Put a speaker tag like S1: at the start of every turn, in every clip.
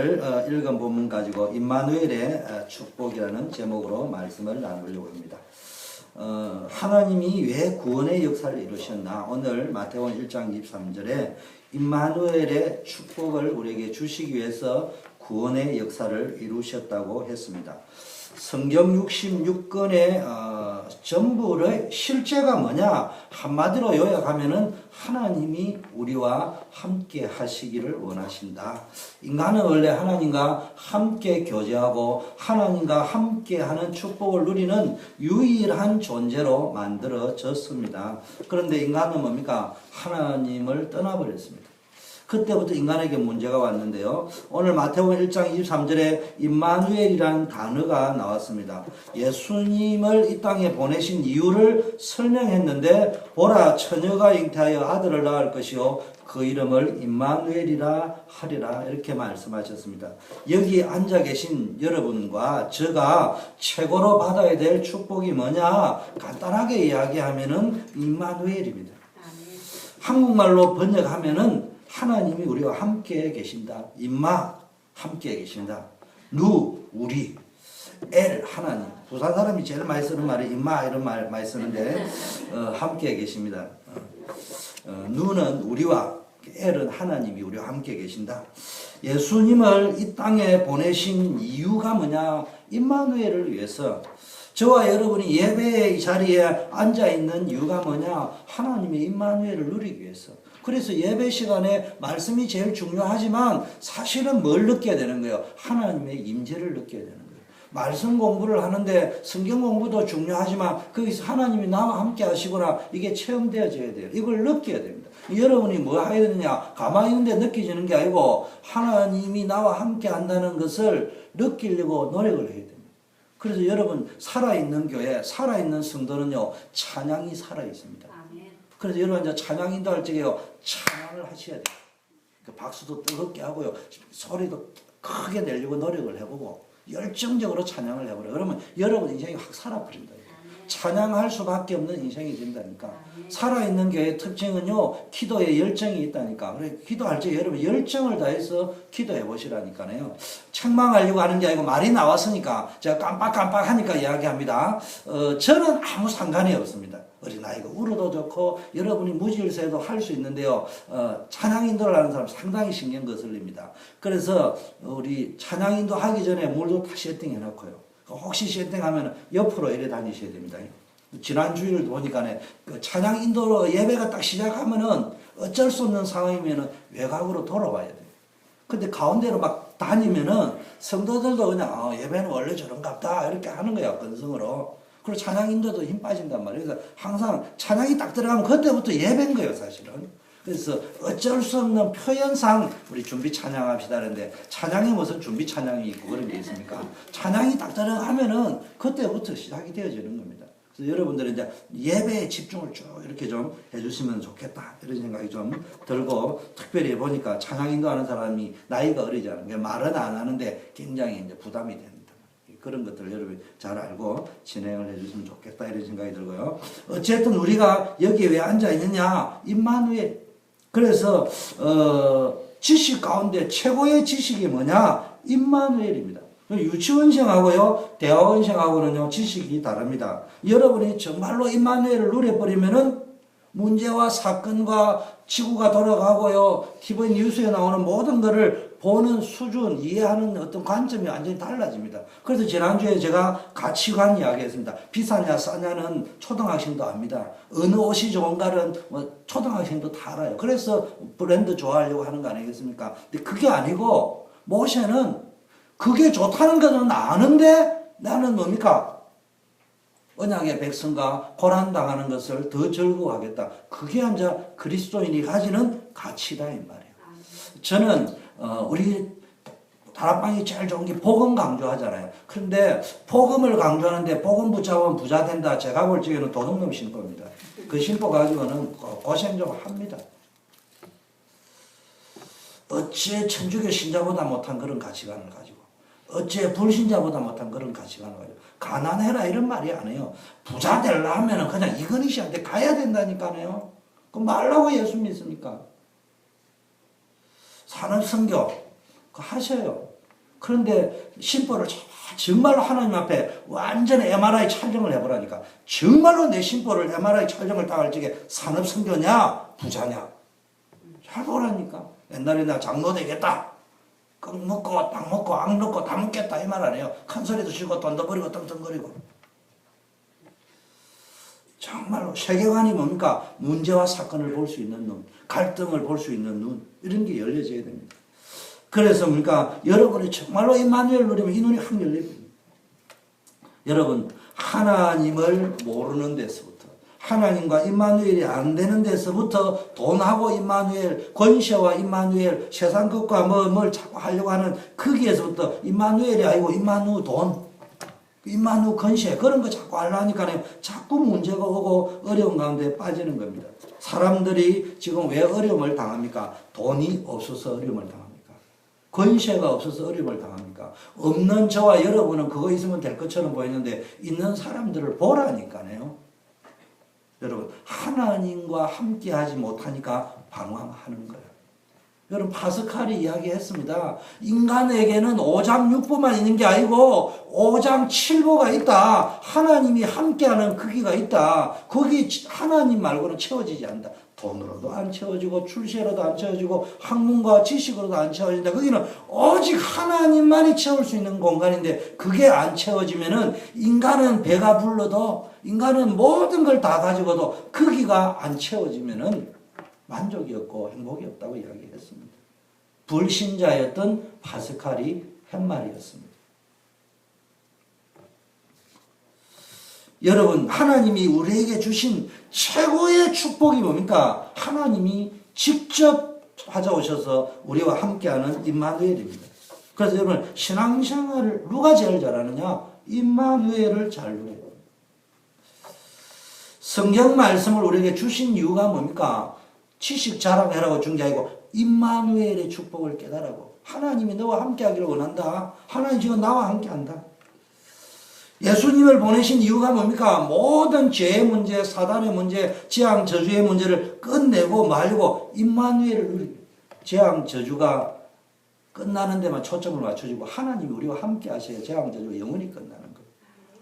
S1: 읽은 본문 가지고 임마누엘의 축복이라는 제목으로 말씀을 나누려고 합니다. 하나님이 왜 구원의 역사를 이루셨나? 오늘 마태복음 1장 23절에 임마누엘의 축복을 우리에게 주시기 위해서 구원의 역사를 이루셨다고 했습니다. 성경 66권의 전부의 실제가 뭐냐? 한마디로 요약하면은 하나님이 우리와 함께 하시기를 원하신다. 인간은 원래 하나님과 함께 교제하고 하나님과 함께 하는 축복을 누리는 유일한 존재로 만들어졌습니다. 그런데 인간은 뭡니까? 하나님을 떠나버렸습니다. 그때부터 인간에게 문제가 왔는데요. 오늘 마태복음 1장 23절에 임마누엘이라는 단어가 나왔습니다. 예수님을 이 땅에 보내신 이유를 설명했는데 보라 처녀가 잉태하여 아들을 낳을 것이요 그 이름을 임마누엘이라 하리라 이렇게 말씀하셨습니다. 여기 앉아 계신 여러분과 제가 최고로 받아야 될 축복이 뭐냐? 간단하게 이야기하면은 임마누엘입니다. 한국말로 번역하면은 하나님이 우리와 함께 계신다. 임마 함께 계신다. 누 우리 엘 하나님. 부산 사람이 제일 많이 쓰는 말이 임마 이런 말 많이 쓰는데 함께 계십니다. 누는 우리와 엘은 하나님이 우리와 함께 계신다. 예수님을 이 땅에 보내신 이유가 뭐냐? 임마누엘을 위해서. 저와 여러분이 예배의 이 자리에 앉아있는 이유가 뭐냐? 하나님의 임마누엘을 누리기 위해서. 그래서 예배 시간에 말씀이 제일 중요하지만 사실은 뭘 느껴야 되는 거예요? 하나님의 임재를 느껴야 되는 거예요. 말씀 공부를 하는데 성경 공부도 중요하지만 거기서 하나님이 나와 함께 하시구나 이게 체험되어져야 돼요. 이걸 느껴야 됩니다. 여러분이 뭐 해야 되느냐? 가만히 있는데 느껴지는 게 아니고 하나님이 나와 함께 한다는 것을 느끼려고 노력을 해야 됩니다. 그래서 여러분 살아있는 교회, 살아있는 성도는요 찬양이 살아있습니다. 그래서 여러분 이제 찬양 인도할 적에요 찬양을 하셔야 돼요. 박수도 뜨겁게 하고요 소리도 크게 내려고 노력을 해보고 열정적으로 찬양을 해보래요. 그러면 여러분 인생이 확 살아버립니다. 찬양할 수밖에 없는 인생이 된다니까. 살아있는 교회의 특징은요 기도에 열정이 있다니까. 그래 기도할 때 여러분 열정을 다해서 기도해 보시라니까요. 책망하려고 하는 게 아니고 말이 나왔으니까 제가 깜빡깜빡 하니까 이야기합니다. 저는 아무 상관이 없습니다. 어린아이가 울어도 좋고 여러분이 무질서해도 할 수 있는데요. 찬양 인도를 하는 사람 상당히 신경 거슬립니다. 그래서 우리 찬양 인도 하기 전에 물도 다 세팅해 놓고요. 혹시 세팅하면 옆으로 이래 다니셔야 됩니다. 지난 주일 보니까 그 찬양 인도로 예배가 딱 시작하면은 어쩔 수 없는 상황이면은 외곽으로 돌아와야 돼요. 근데 가운데로 막 다니면은 성도들도 그냥 예배는 원래 저런갑다 이렇게 하는 거야 건성으로. 그리고 찬양 인도도 힘 빠진단 말이에요. 그래서 항상 찬양이 딱 들어가면 그때부터 예배인 거예요 사실은. 그래서 어쩔 수 없는 표현상 우리 준비 찬양합시다 하는데 찬양에 무슨 준비 찬양이 있고 그런 게 있습니까? 찬양이 딱 들어가면은 그때부터 시작이 되어지는 겁니다. 그래서 여러분들은 이제 예배에 집중을 쭉 이렇게 좀 해주시면 좋겠다 이런 생각이 좀 들고 특별히 보니까 찬양 인도하는 사람이 나이가 어리지 않은 게 말은 안 하는데 굉장히 이제 부담이 됩니다. 그런 것들을 여러분이 잘 알고 진행을 해주시면 좋겠다 이런 생각이 들고요. 어쨌든 우리가 여기에 왜 앉아 있느냐? 임마누엘. 그래서 지식 가운데 최고의 지식이 뭐냐? 임마누엘입니다. 유치원생하고요 대학원생하고는요 지식이 다릅니다. 여러분이 정말로 임마누엘을 누려버리면은 문제와 사건과 지구가 돌아가고요 TV 뉴스에 나오는 모든 것을 보는 수준, 이해하는 어떤 관점이 완전히 달라집니다. 그래서 지난주에 제가 가치관 이야기했습니다. 비싸냐 싸냐는 초등학생도 압니다. 어느 옷이 좋은가는 초등학생도 다 알아요. 그래서 브랜드 좋아하려고 하는 거 아니겠습니까? 근데 그게 아니고 모세는 그게 좋다는 것은 아는데 나는 뭡니까? 언약의 백성과 고난당하는 것을 더 즐거워하겠다. 그게 이제 그리스도인이 가지는 가치다 이 말이에요. 저는 우리 다락방이 제일 좋은 게 복음 강조하잖아요. 그런데 복음을 강조하는데 복음 붙잡으면 부자 된다. 제가 볼 적에는 도둑놈 신보입니다. 그 신보 가지고는 고생 좀 합니다. 어찌 천주교 신자보다 못한 그런 가치관을 가지고 어찌 불신자보다 못한 그런 가치관을 가지고 가난해라 이런 말이 아니에요. 부자 되려 하면 그냥 이건희 씨한테 가야 된다니까요. 그 말라고 예수 믿습니까? 산업선교 그거 하셔요. 그런데 심보를 정말로 하나님 앞에 완전 MRI 촬영을 해보라니까. 정말로 내 심보를 MRI 촬영을 당할 적에 산업선교냐 부자냐 잘 보라니까. 옛날에 나 장로 되겠다, 꺽 먹고 땅 먹고 악 넣고 다 먹겠다 이 말 안 해요. 큰 소리도 치고 돈도 버리고 떵떵거리고. 정말로 세계관이 뭡니까? 문제와 사건을 볼 수 있는 눈, 갈등을 볼 수 있는 눈, 이런 게 열려져야 됩니다. 그래서 뭡니까? 여러분이 정말로 임마누엘 누리면 이 눈이 확 열립니다. 여러분, 하나님을 모르는 데서부터, 하나님과 임마누엘이 안 되는 데서부터 돈하고 임마누엘, 권세와 임마누엘, 세상 것과 뭘 자꾸 하려고 하는 거기에서부터 임마누엘이 아니고 임마누 돈, 임마누 권세, 그런 거 자꾸 하려니까요, 자꾸 문제가 오고 어려운 가운데 빠지는 겁니다. 사람들이 지금 왜 어려움을 당합니까? 돈이 없어서 어려움을 당합니다. 권세가 없어서 어려움을 당합니까? 없는 저와 여러분은 그거 있으면 될 것처럼 보이는데 있는 사람들을 보라니까요. 여러분, 하나님과 함께 하지 못하니까 방황하는 거예요. 여러분, 파스칼이 이야기했습니다. 인간에게는 5장 6보만 있는 게 아니고 5장 7보가 있다. 하나님이 함께하는 크기가 있다. 거기 하나님 말고는 채워지지 않는다. 돈으로도 안 채워지고 출세로도 안 채워지고 학문과 지식으로도 안 채워진다. 거기는 오직 하나님만이 채울 수 있는 공간인데 그게 안 채워지면은 인간은 배가 불러도, 인간은 모든 걸 다 가지고도 거기가 안 채워지면은 만족이 없고 행복이 없다고 이야기했습니다. 불신자였던 파스칼이 한 말이었습니다. 여러분, 하나님이 우리에게 주신 최고의 축복이 뭡니까? 하나님이 직접 찾아오셔서 우리와 함께하는 임마누엘입니다. 그래서 여러분, 신앙생활을 누가 제일 잘하느냐? 임마누엘을 잘 누려요. 성경 말씀을 우리에게 주신 이유가 뭡니까? 지식 자랑하라고 준 게 아니고 임마누엘의 축복을 깨달으라고. 하나님이 너와 함께하기를 원한다. 하나님 지금 나와 함께한다. 예수님을 보내신 이유가 뭡니까? 모든 죄의 문제, 사단의 문제, 재앙, 저주의 문제를 끝내고 말고 임마누엘을 누리고, 재앙, 저주가 끝나는 데만 초점을 맞춰주고 하나님이 우리와 함께 하셔야 재앙, 저주가 영원히 끝나는 거예요.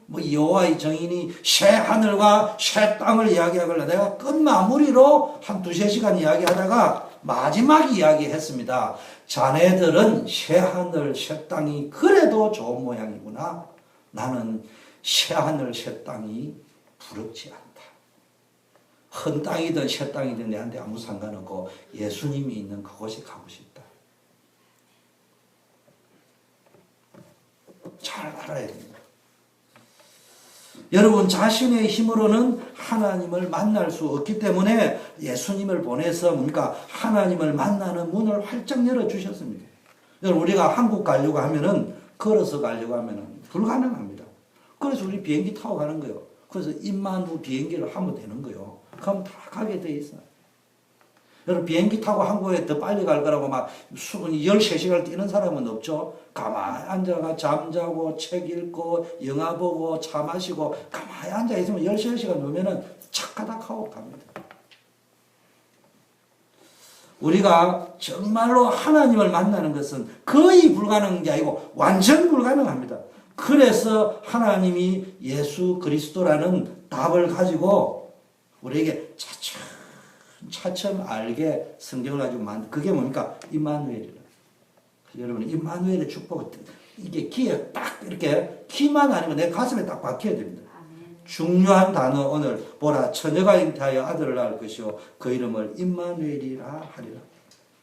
S1: 뭐 여호와의 정인이 새 하늘과 새 땅을 이야기하길래 내가 끝마무리로 한 2-3시간 이야기하다가 마지막 이야기했습니다. 자네들은 새 하늘, 새 땅이 그래도 좋은 모양이구나. 나는 새하늘 새 땅이 부럽지 않다. 헌 땅이든 새 땅이든 내한테 아무 상관없고 예수님이 있는 그곳에 가고 싶다. 잘 알아야 됩니다. 여러분, 자신의 힘으로는 하나님을 만날 수 없기 때문에 예수님을 보내서 뭡니까? 하나님을 만나는 문을 활짝 열어주셨습니다. 여러분, 우리가 한국 가려고 하면은, 걸어서 가려고 하면은 불가능합니다. 그래서 우리 비행기 타고 가는 거예요. 그래서 임마누 비행기를 하면 되는 거예요. 그럼 다 가게 돼 있어요. 여러분, 비행기 타고 한국에 더 빨리 갈 거라고 막 13시간을 뛰는 사람은 없죠. 가만히 앉아가 잠자고 책 읽고 영화 보고 차 마시고 가만히 앉아 있으면 13시간 놓으면은 착가닥하고 갑니다. 우리가 정말로 하나님을 만나는 것은 거의 불가능한 게 아니고 완전 불가능합니다. 그래서 하나님이 예수 그리스도라는 답을 가지고 우리에게 차츰 알게 성경을 가지고 만든, 그게 뭡니까? 임마누엘이라. 여러분, 임마누엘의 축복은 이게 귀에 딱 이렇게 귀만 아니고 내 가슴에 딱 박혀야 됩니다. 중요한 단어 오늘 보라, 처녀가 잉태하여 아들을 낳을 것이요 그 이름을 임마누엘이라 하리라.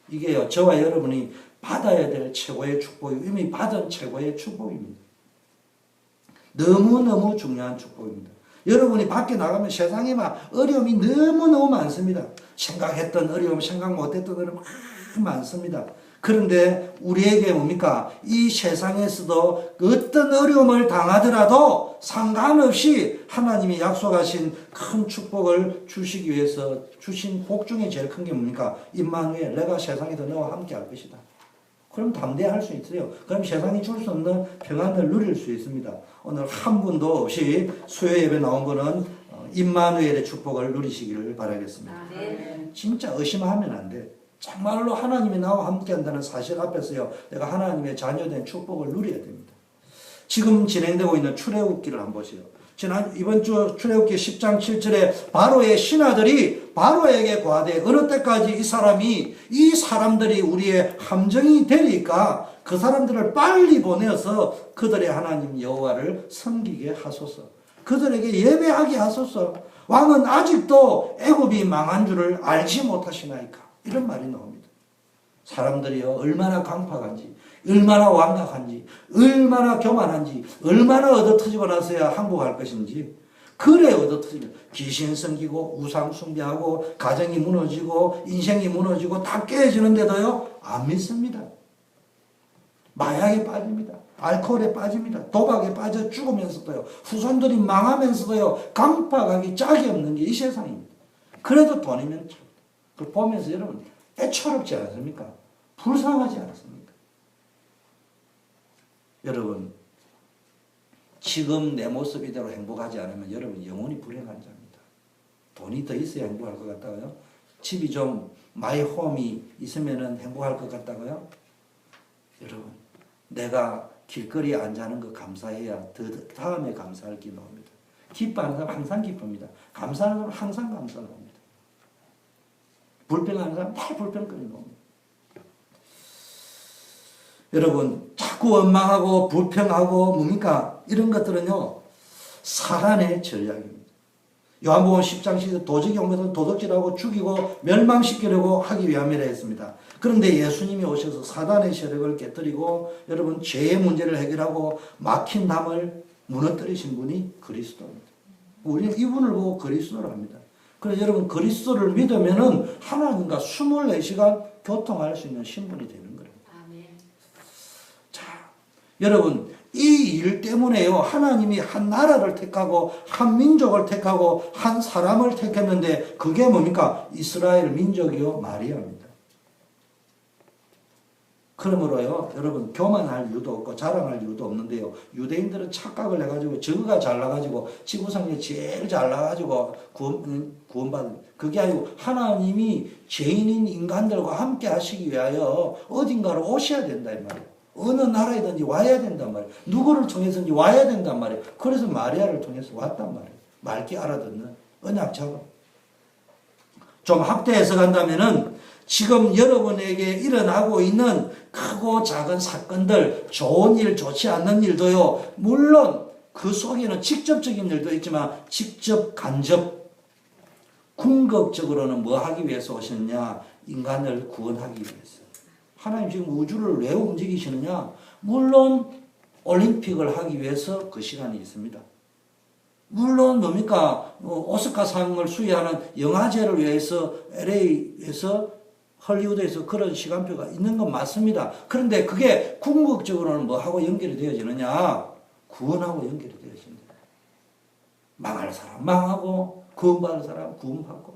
S1: 이게요, 저와 여러분이 받아야 될 최고의 축복이고 이미 받은 최고의 축복입니다. 너무너무 중요한 축복입니다. 여러분이 밖에 나가면 세상에 막 어려움이 너무너무 많습니다. 생각했던 어려움, 생각 못했던 어려움 많습니다. 그런데 우리에게 뭡니까? 이 세상에서도 어떤 어려움을 당하더라도 상관없이 하나님이 약속하신 큰 축복을 주시기 위해서 주신 복 중에 제일 큰 게 뭡니까? 임마누엘, 내가 세상에서 너와 함께 할 것이다. 그럼 담대할 수 있어요. 그럼 세상이 줄 수 없는 평안을 누릴 수 있습니다. 오늘 한 분도 없이 수요 예배 나온 분은 임마누엘의 축복을 누리시기를 바라겠습니다. 진짜 의심하면 안 돼. 정말로 하나님이 나와 함께 한다는 사실 앞에서요, 내가 하나님의 자녀된 축복을 누려야 됩니다. 지금 진행되고 있는 출애굽기를 한번 보세요. 이번 주 출애굽기 10장 7절에 바로의 신하들이 바로에게 고하되 어느 때까지 이 사람들이 우리의 함정이 되리까 그 사람들을 빨리 보내어서 그들의 하나님 여호와를 섬기게 하소서. 그들에게 예배하게 하소서. 왕은 아직도 애굽이 망한 줄을 알지 못하시나이까. 이런 말이 나옵니다. 사람들이요, 얼마나 강팍한지, 얼마나 완악한지, 얼마나 교만한지, 얼마나 얻어터지고 나서야 항복할 것인지. 그래 얻어터지면 귀신 섬기고 우상 숭배하고 가정이 무너지고 인생이 무너지고 다 깨지는데도요 안 믿습니다. 마약에 빠집니다. 알코올에 빠집니다. 도박에 빠져 죽으면서도요 후손들이 망하면서도요 강팍하기 짝이 없는 게 이 세상입니다. 그래도 돈이면 참, 그걸 보면서 여러분 애처롭지 않습니까? 불쌍하지 않습니까? 여러분, 지금 내 모습 이대로 행복하지 않으면 여러분 영원히 불행한 자입니다. 돈이 더 있어야 행복할 것 같다고요? 집이 좀 마이 홈이 있으면 행복할 것 같다고요? 여러분, 내가 길거리에 안 자는 거 감사해야 다음에 감사할 게 나옵니다. 기뻐하는 사람 항상 기쁩니다. 감사하는 사람 항상 감사합니다. 불평하는 사람 다 불평거리 나옵니다. 여러분, 자꾸 원망하고 불평하고 뭡니까? 이런 것들은요 사단의 전략입니다. 요한복음 10장 10절 도적이 온 것은 도둑질하고 죽이고 멸망시키려고 하기 위함이라 했습니다. 그런데 예수님이 오셔서 사단의 세력을 깨뜨리고 여러분 죄의 문제를 해결하고 막힌 담을 무너뜨리신 분이 그리스도입니다. 우리는 이분을 보고 그리스도를 합니다. 그래서 여러분 그리스도를 믿으면은 하나님과 24시간 교통할 수 있는 신분이 되는 거예요.
S2: 아멘.
S1: 자, 여러분 이 일 때문에요 하나님이 한 나라를 택하고 한 민족을 택하고 한 사람을 택했는데 그게 뭡니까? 이스라엘 민족이요 마리아입니다. 그러므로요 여러분 교만할 이유도 없고 자랑할 이유도 없는데요 유대인들은 착각을 해가지고 저거가 잘나가지고 지구상에 제일 잘나가지고 구원받은 그게 아니고 하나님이 죄인인 인간들과 함께 하시기 위하여 어딘가로 오셔야 된다 이 말이에요. 어느 나라에든지 와야 된단 말이에요. 누구를 통해서든지 와야 된단 말이에요. 그래서 마리아를 통해서 왔단 말이에요. 맑게 알아듣는 언약 작업. 좀 확대해서 간다면은 지금 여러분에게 일어나고 있는 크고 작은 사건들, 좋은 일, 좋지 않는 일도요. 물론 그 속에는 직접적인 일도 있지만 직접, 간접, 궁극적으로는 뭐 하기 위해서 오셨냐? 인간을 구원하기 위해서. 하나님 지금 우주를 왜 움직이시느냐? 물론 올림픽을 하기 위해서 그 시간이 있습니다. 물론 뭡니까? 오스카상을 수여하는 영화제를 위해서 LA에서 헐리우드에서 그런 시간표가 있는 건 맞습니다. 그런데 그게 궁극적으로는 뭐하고 연결이 되어지느냐? 구원하고 연결이 되어집니다. 망할 사람 망하고 구원받을 사람 구원받고.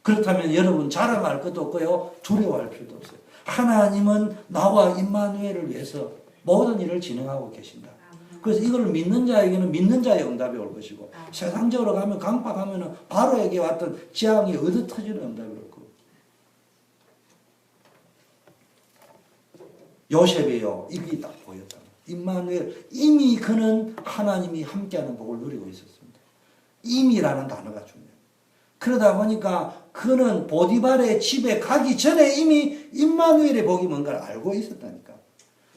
S1: 그렇다면 여러분 자랑할 것도 없고요. 두려워할 필요도 없어요. 하나님은 나와 임마누엘을 위해서 모든 일을 진행하고 계신다. 그래서 이걸 믿는 자에게는 믿는 자의 응답이 올 것이고 세상적으로 가면 강팍하면 바로에게 왔던 재앙이 얻어터지는 응답이 올 거고. 요셉이요. 이게 딱 보였다. 임마누엘 이미 그는 하나님이 함께하는 복을 누리고 있었습니다. 이미라는 단어가 중요해요. 그러다 보니까 그는 보디발의 집에 가기 전에 이미 임마누엘의 복이 뭔가를 알고 있었다니까.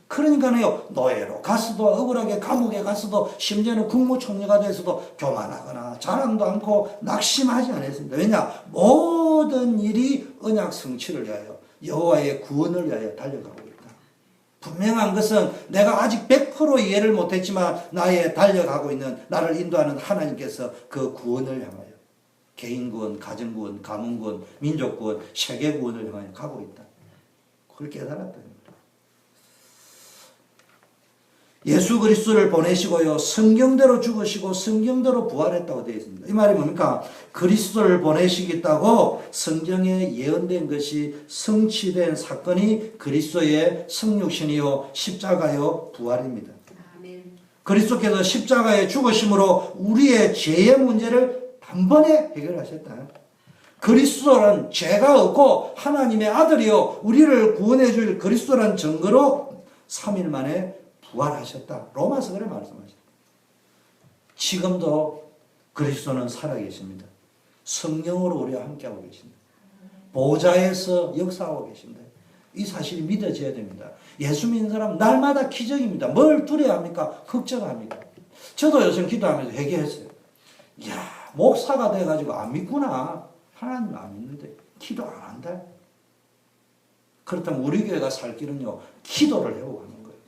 S1: 그러니까요 노예로 갔어도 억울하게 감옥에 갔어도 심지어는 국무총리가 돼서도 교만하거나 자랑도 않고 낙심하지 않았습니다. 왜냐? 모든 일이 언약 성취를 위하여 여호와의 구원을 위하여 달려가고 있다. 분명한 것은 내가 아직 100% 이해를 못했지만 나의 달려가고 있는 나를 인도하는 하나님께서 그 구원을 향하여 개인 구원, 가정 구원, 가문 구원, 민족 구원, 세계 구원을 향하여 가고 있다. 그걸 깨달았다. 예수 그리스도를 보내시고요. 성경대로 죽으시고 성경대로 부활했다고 되어 있습니다. 이 말이 뭡니까? 그리스도를 보내시겠다고 성경에 예언된 것이 성취된 사건이 그리스도의 성육신이요 십자가요 부활입니다.
S2: 아멘.
S1: 그리스도께서 십자가에 죽으심으로 우리의 죄의 문제를 단번에 해결하셨다. 그리스도는 죄가 없고 하나님의 아들이요 우리를 구원해 줄 그리스도라는 증거로 3일 만에 부활하셨다. 로마서 그래 말씀하셨다. 지금도 그리스도는 살아계십니다. 성령으로 우리와 함께하고 계십니다. 보좌에서 역사하고 계십니다. 이 사실이 믿어져야 됩니다. 예수 믿는 사람은 날마다 기적입니다. 뭘 두려워합니까? 걱정합니까? 저도 요즘 기도하면서 회개했어요. 이야, 목사가 돼가지고 안 믿구나. 하나님 안 믿는데 기도 안 한다. 그렇다면 우리 교회가 살 길은요, 기도를 회복하는 거예요.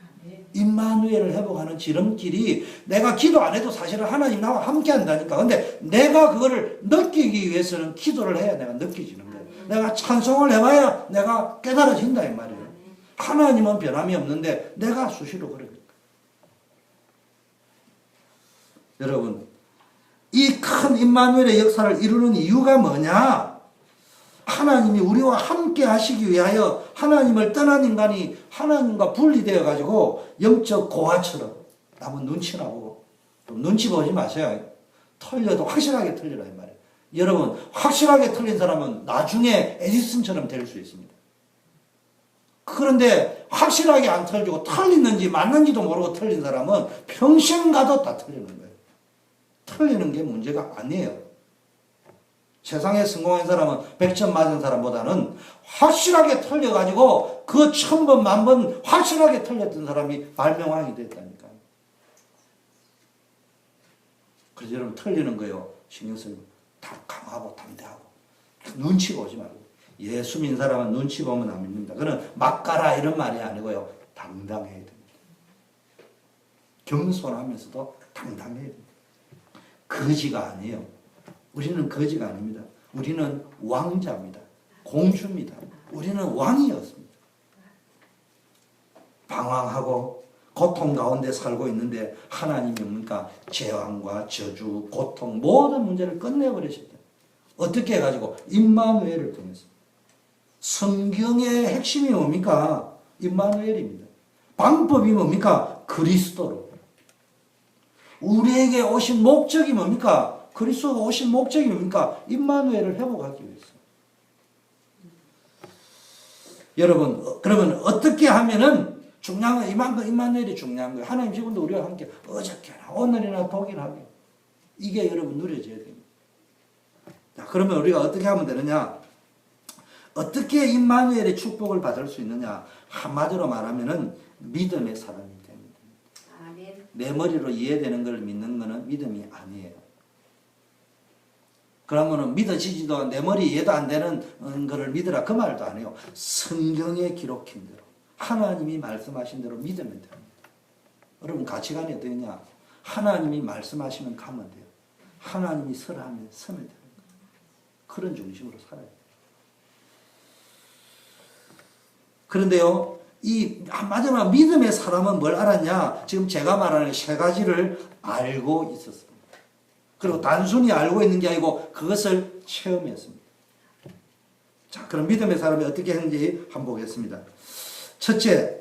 S1: 임마누엘을 회복하는 지름길이 내가 기도 안 해도 사실은 하나님 나와 함께 한다니까. 근데 내가 그거를 느끼기 위해서는 기도를 해야 내가 느껴지는 거예요. 내가 찬송을 해봐야 내가 깨달아진다 이 말이에요. 하나님은 변함이 없는데 내가 수시로 그러니까. 여러분, 이 큰 임마누엘의 역사를 이루는 이유가 뭐냐? 하나님이 우리와 함께 하시기 위하여 하나님을 떠난 인간이 하나님과 분리되어 가지고 영적 고아처럼 남은 눈치나 보고 눈치 보지 마세요. 틀려도 확실하게 틀리라 이 말이에요. 여러분, 확실하게 틀린 사람은 나중에 에디슨처럼 될 수 있습니다. 그런데 확실하게 안 틀리고 틀리는지 맞는지도 모르고 틀린 사람은 평생 가도 다 틀리는 거예요. 틀리는 게 문제가 아니에요. 세상에 성공한 사람은 100점 맞은 사람보다는 확실하게 틀려가지고 그 1000번, 10,000번 확실하게 틀렸던 사람이 발명왕이 됐다니까요. 그래서 여러분 틀리는 거요. 신경 쓰고 다 강하고 담대하고 눈치 보지 말고. 예수 믿는 사람은 눈치 보면 안 믿는다. 그건 막 가라 이런 말이 아니고요. 당당해야 됩니다. 겸손하면서도 당당해야 됩니다. 거지가 아니에요. 우리는 거지가 아닙니다. 우리는 왕자입니다. 공주입니다. 우리는 왕이었습니다. 방황하고 고통 가운데 살고 있는데 하나님이 뭡니까? 재앙과 저주, 고통 모든 문제를 끝내버리셨다. 어떻게 해가지고? 임마누엘을 통해서. 성경의 핵심이 뭡니까? 임마누엘입니다. 방법이 뭡니까? 그리스도로. 우리에게 오신 목적이 뭡니까? 그리스도가 오신 목적이 뭡니까? 임마누엘을 회복하기 위해서. 여러분, 그러면 어떻게 하면은 중요한 건 이만큼 임마누엘이 중요한 거예요. 하나님 지금도 우리와 함께 어저께나 오늘이나 독일하게. 이게 여러분 누려져야 됩니다. 자, 그러면 우리가 어떻게 하면 되느냐? 어떻게 임마누엘의 축복을 받을 수 있느냐? 한마디로 말하면은 믿음의 사람이 됩니다. 아멘. 내 머리로 이해되는 걸 믿는 것은 믿음이 아니에요. 그러면은 믿어지지도 내 머리 이해도 안 되는 거를 믿으라 그 말도 안 해요. 성경에 기록한 대로 하나님이 말씀하신 대로 믿으면 됩니다. 여러분 가치관이 어떠냐? 하나님이 말씀하시면 가면 돼요. 하나님이 설하면 서면 돼요. 그런 중심으로 살아야 돼요. 그런데요, 이 마지막 믿음의 사람은 뭘 알았냐? 지금 제가 말하는 세 가지를 알고 있었습니다. 그리고 단순히 알고 있는 게 아니고 그것을 체험했습니다. 자, 그럼 믿음의 사람이 어떻게 했는지 한번 보겠습니다. 첫째,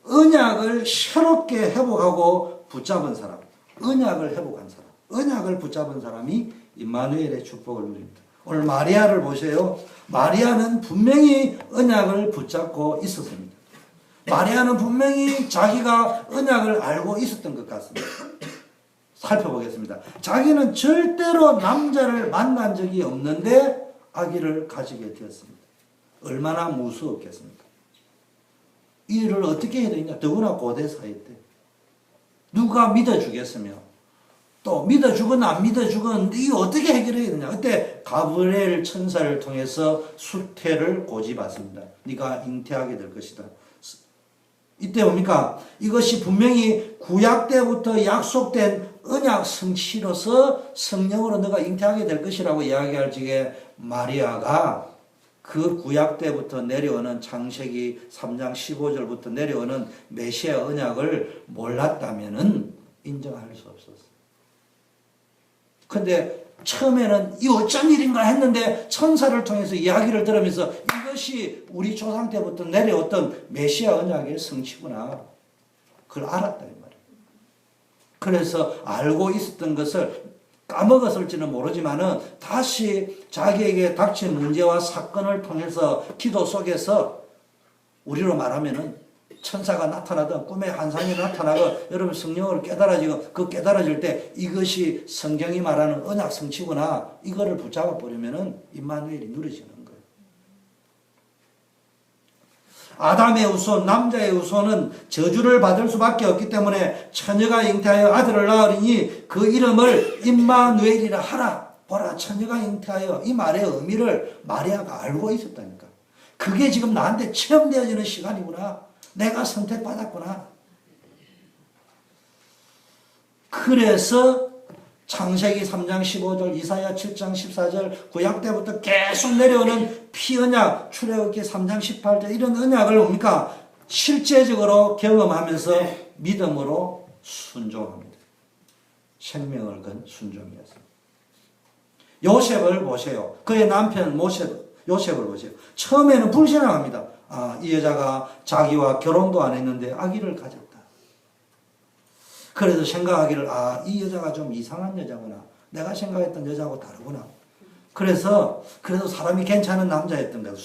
S1: 언약을 새롭게 회복하고 붙잡은 사람. 언약을 회복한 사람. 언약을 붙잡은 사람이 임마누엘의 축복을 누립니다. 오늘 마리아를 보세요. 마리아는 분명히 언약을 붙잡고 있었습니다. 마리아는 분명히 자기가 언약을 알고 있었던 것 같습니다. 살펴보겠습니다. 자기는 절대로 남자를 만난 적이 없는데 아기를 가지게 되었습니다. 얼마나 무서웠겠습니까? 이 일을 어떻게 해야 되냐? 더구나 고대 사회 때. 누가 믿어주겠으며 또 믿어주건 안 믿어주건 이거 어떻게 해결해야 되냐? 그때 가브리엘 천사를 통해서 수태를 고집했습니다. 네가 잉태하게 될 것이다. 이때 뭡니까? 이것이 분명히 구약 때부터 약속된 언약 성취로서 성령으로 너가 잉태하게 될 것이라고 이야기할 적에 마리아가 그 구약 때부터 내려오는 창세기 3장 15절부터 내려오는 메시아 언약을 몰랐다면은 인정할 수 없었어요. 근데 처음에는 이 어쩐 일인가 했는데 천사를 통해서 이야기를 들으면서 이것이 우리 조상 때부터 내려왔던 메시아 언약의 성취구나. 그걸 알았다 이 말이에요. 그래서 알고 있었던 것을 까먹었을지는 모르지만은 다시 자기에게 닥친 문제와 사건을 통해서 기도 속에서 우리로 말하면은 천사가 나타나든 꿈의 환상이 나타나고 여러분 성령을 깨달아지고 그 깨달아질 때 이것이 성경이 말하는 언약 성취구나 이거를 붙잡아 버리면은 임마누엘이 누려지는 거예요. 아담의 후손, 남자의 후손은 저주를 받을 수밖에 없기 때문에 처녀가 잉태하여 아들을 낳으리니 그 이름을 임마누엘이라 하라. 보라, 처녀가 잉태하여 이 말의 의미를 마리아가 알고 있었다니까. 그게 지금 나한테 체험되어지는 시간이구나. 내가 선택받았구나. 그래서 창세기 3장 15절, 이사야 7장 14절, 구약 때부터 계속 내려오는 피언약, 출애굽기 3장 18절 이런 언약을 뭡니까? 실제적으로 경험하면서 믿음으로 순종합니다. 생명을 건 순종이었습니다. 요셉을 보세요. 그의 남편 요셉을 보세요. 처음에는 불신앙합니다. 이 여자가 자기와 결혼도 안 했는데 아기를 가졌다. 그래서 생각하기를 이 여자가 좀 이상한 여자구나. 내가 생각했던 여자하고 다르구나. 그래서 그래도 사람이 괜찮은 남자였던 거예요.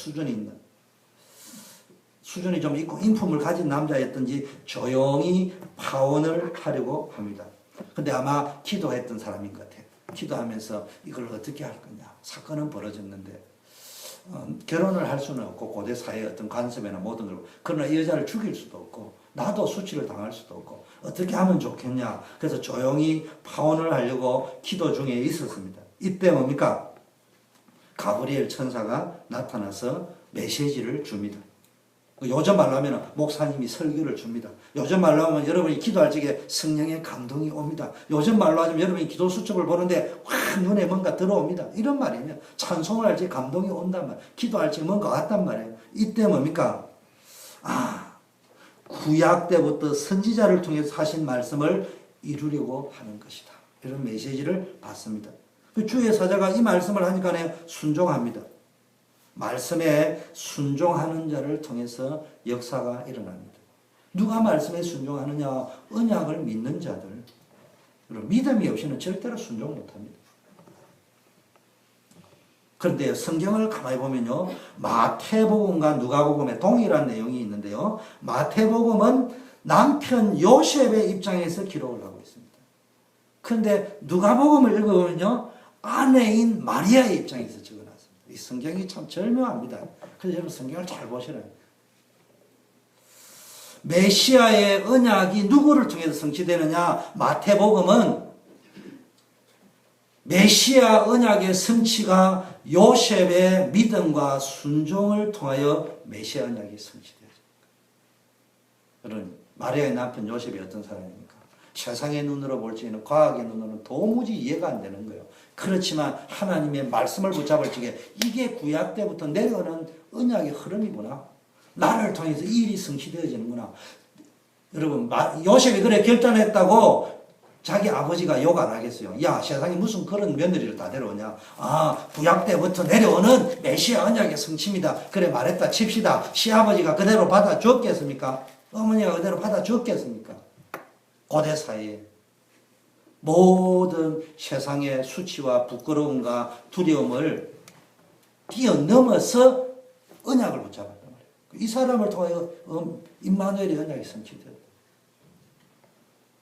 S1: 수준이 좀 있고 인품을 가진 남자였던지 조용히 파혼을 하려고 합니다. 근데 아마 기도했던 사람인 것 같아요. 기도하면서 이걸 어떻게 할 거냐. 사건은 벌어졌는데 결혼을 할 수는 없고 고대 사회의 어떤 관습이나 모든 걸 그러나 이 여자를 죽일 수도 없고 나도 수치를 당할 수도 없고 어떻게 하면 좋겠냐. 그래서 조용히 파혼을 하려고 기도 중에 있었습니다. 이때 뭡니까? 가브리엘 천사가 나타나서 메시지를 줍니다. 요즘 말로 하면 목사님이 설교를 줍니다. 요즘 말로 하면 여러분이 기도할 적에 성령의 감동이 옵니다. 요즘 말로 하면 여러분이 기도 수첩을 보는데 확 눈에 뭔가 들어옵니다. 이런 말이면 찬송을 할 적에 감동이 온단 말이에요. 기도할 적에 뭔가 왔단 말이에요. 이때 뭡니까? 구약 때부터 선지자를 통해서 하신 말씀을 이루려고 하는 것이다. 이런 메시지를 받습니다. 주의 사자가 이 말씀을 하니까 순종합니다. 말씀에 순종하는 자를 통해서 역사가 일어납니다. 누가 말씀에 순종하느냐? 언약을 믿는 자들. 믿음이 없이는 절대로 순종 못합니다. 그런데 성경을 가만히 보면요. 마태복음과 누가복음에 동일한 내용이 있는데요. 마태복음은 남편 요셉의 입장에서 기록을 하고 있습니다. 그런데 누가복음을 읽어보면요. 아내인 마리아의 입장에서 적어놨습니다. 이 성경이 참 절묘합니다. 그래서 여러분 성경을 잘 보시라. 메시아의 언약이 누구를 통해서 성취되느냐? 마태복음은 메시아 언약의 성취가 요셉의 믿음과 순종을 통하여 메시아 언약이 성취되었습니다. 여러분, 마리아의 남편 요셉이 어떤 사람입니까? 세상의 눈으로 볼 적에는 과학의 눈으로는 도무지 이해가 안 되는 거예요. 그렇지만 하나님의 말씀을 붙잡을 적에 이게 구약 때부터 내려오는 언약의 흐름이구나. 나를 통해서 이 일이 성취되어지는구나. 여러분, 요셉이 그래 결단했다고 자기 아버지가 욕 안 하겠어요. 야, 세상에 무슨 그런 며느리를 다 데려오냐. 구약 때부터 내려오는 메시아 언약의 성취입니다. 그래 말했다 칩시다. 시아버지가 그대로 받아줬겠습니까? 어머니가 그대로 받아줬겠습니까? 고대 사회에 모든 세상의 수치와 부끄러움과 두려움을 뛰어넘어서 언약을 붙잡았단 말이에요. 이 사람을 통하여 임마누엘의 언약이 성취되었다.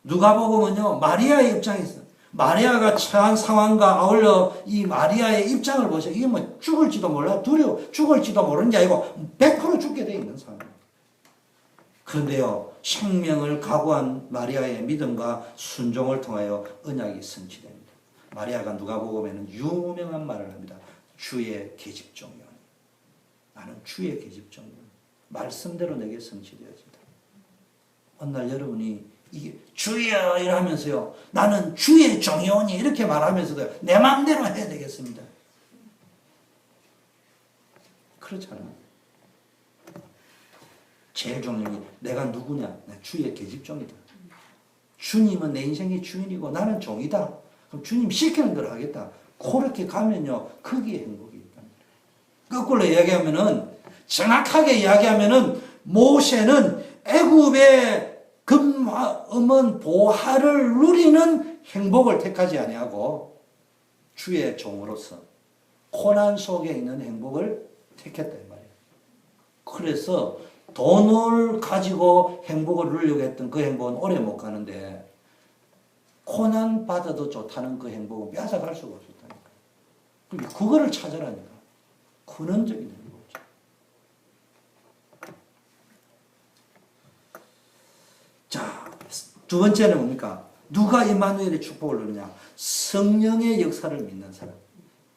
S1: 누가복음은요, 마리아의 입장에서 마리아가 처한 상황과 아울러 이 마리아의 입장을 보세요. 이게 뭐 죽을지도 몰라 죽을지도 모르는 게 아니고 100% 죽게 돼 있는 상황. 그런데요, 생명을 각오한 마리아의 믿음과 순종을 통하여 언약이 성취됩니다. 마리아가 누가복음에는 유명한 말을 합니다. 주의 계집종이요. 나는 주의 계집종이요. 말씀대로 내게 성취되어진다. 어느 날 여러분이 이게 주여 이러면서요. 나는 주의 종이오니 이렇게 말하면서도 내 마음대로 해야 되겠습니다. 그렇잖아요. 제일 중요한 게 내가 누구냐? 나 주의 계집종이다. 주님은 내 인생의 주인이고 나는 종이다. 그럼 주님 시키는 대로 하겠다. 그렇게 가면요. 거기에 행복이 있다. 거꾸로 이야기하면은 정확하게 이야기하면은 모세는 애굽의 금은 보화를 누리는 행복을 택하지 아니하고 주의 종으로서 고난 속에 있는 행복을 택했다 이 말이에요. 그래서 돈을 가지고 행복을 누리려고 했던 그 행복은 오래 못 가는데 고난 받아도 좋다는 그 행복은 뺏어갈 수가 없었다니까. 그거를 찾으라니까. 근원적인 행복이죠. 자, 두 번째는 뭡니까? 누가 임마누엘의 축복을 누리냐? 성령의 역사를 믿는 사람.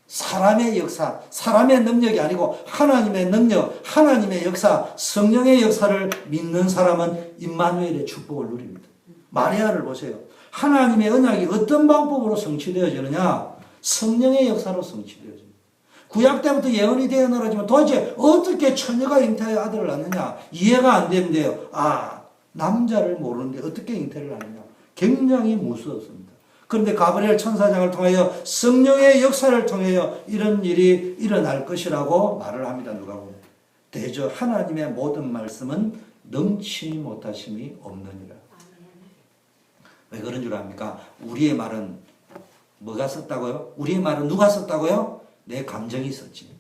S1: 사람의 역사, 사람의 능력이 아니고 하나님의 능력, 하나님의 역사, 성령의 역사를 믿는 사람은 임마누엘의 축복을 누립니다. 마리아를 보세요. 하나님의 언약이 어떤 방법으로 성취되어지느냐? 성령의 역사로 성취되어집니다. 구약 때부터 예언이 되어나가지만 도대체 어떻게 처녀가 잉태하여 아들을 낳느냐? 이해가 안 되는데요. 남자를 모르는데 어떻게 잉태를 하느냐? 굉장히 무서웠습니다. 그런데 가브리엘 천사장을 통하여 성령의 역사를 통하여 이런 일이 일어날 것이라고 말을 합니다. 누가 보면. 대저 하나님의 모든 말씀은 능치 못하심이 없느니라. 왜 그런 줄 압니까? 우리의 말은 뭐가 썼다고요? 우리의 말은 누가 썼다고요? 내 감정이 썼지.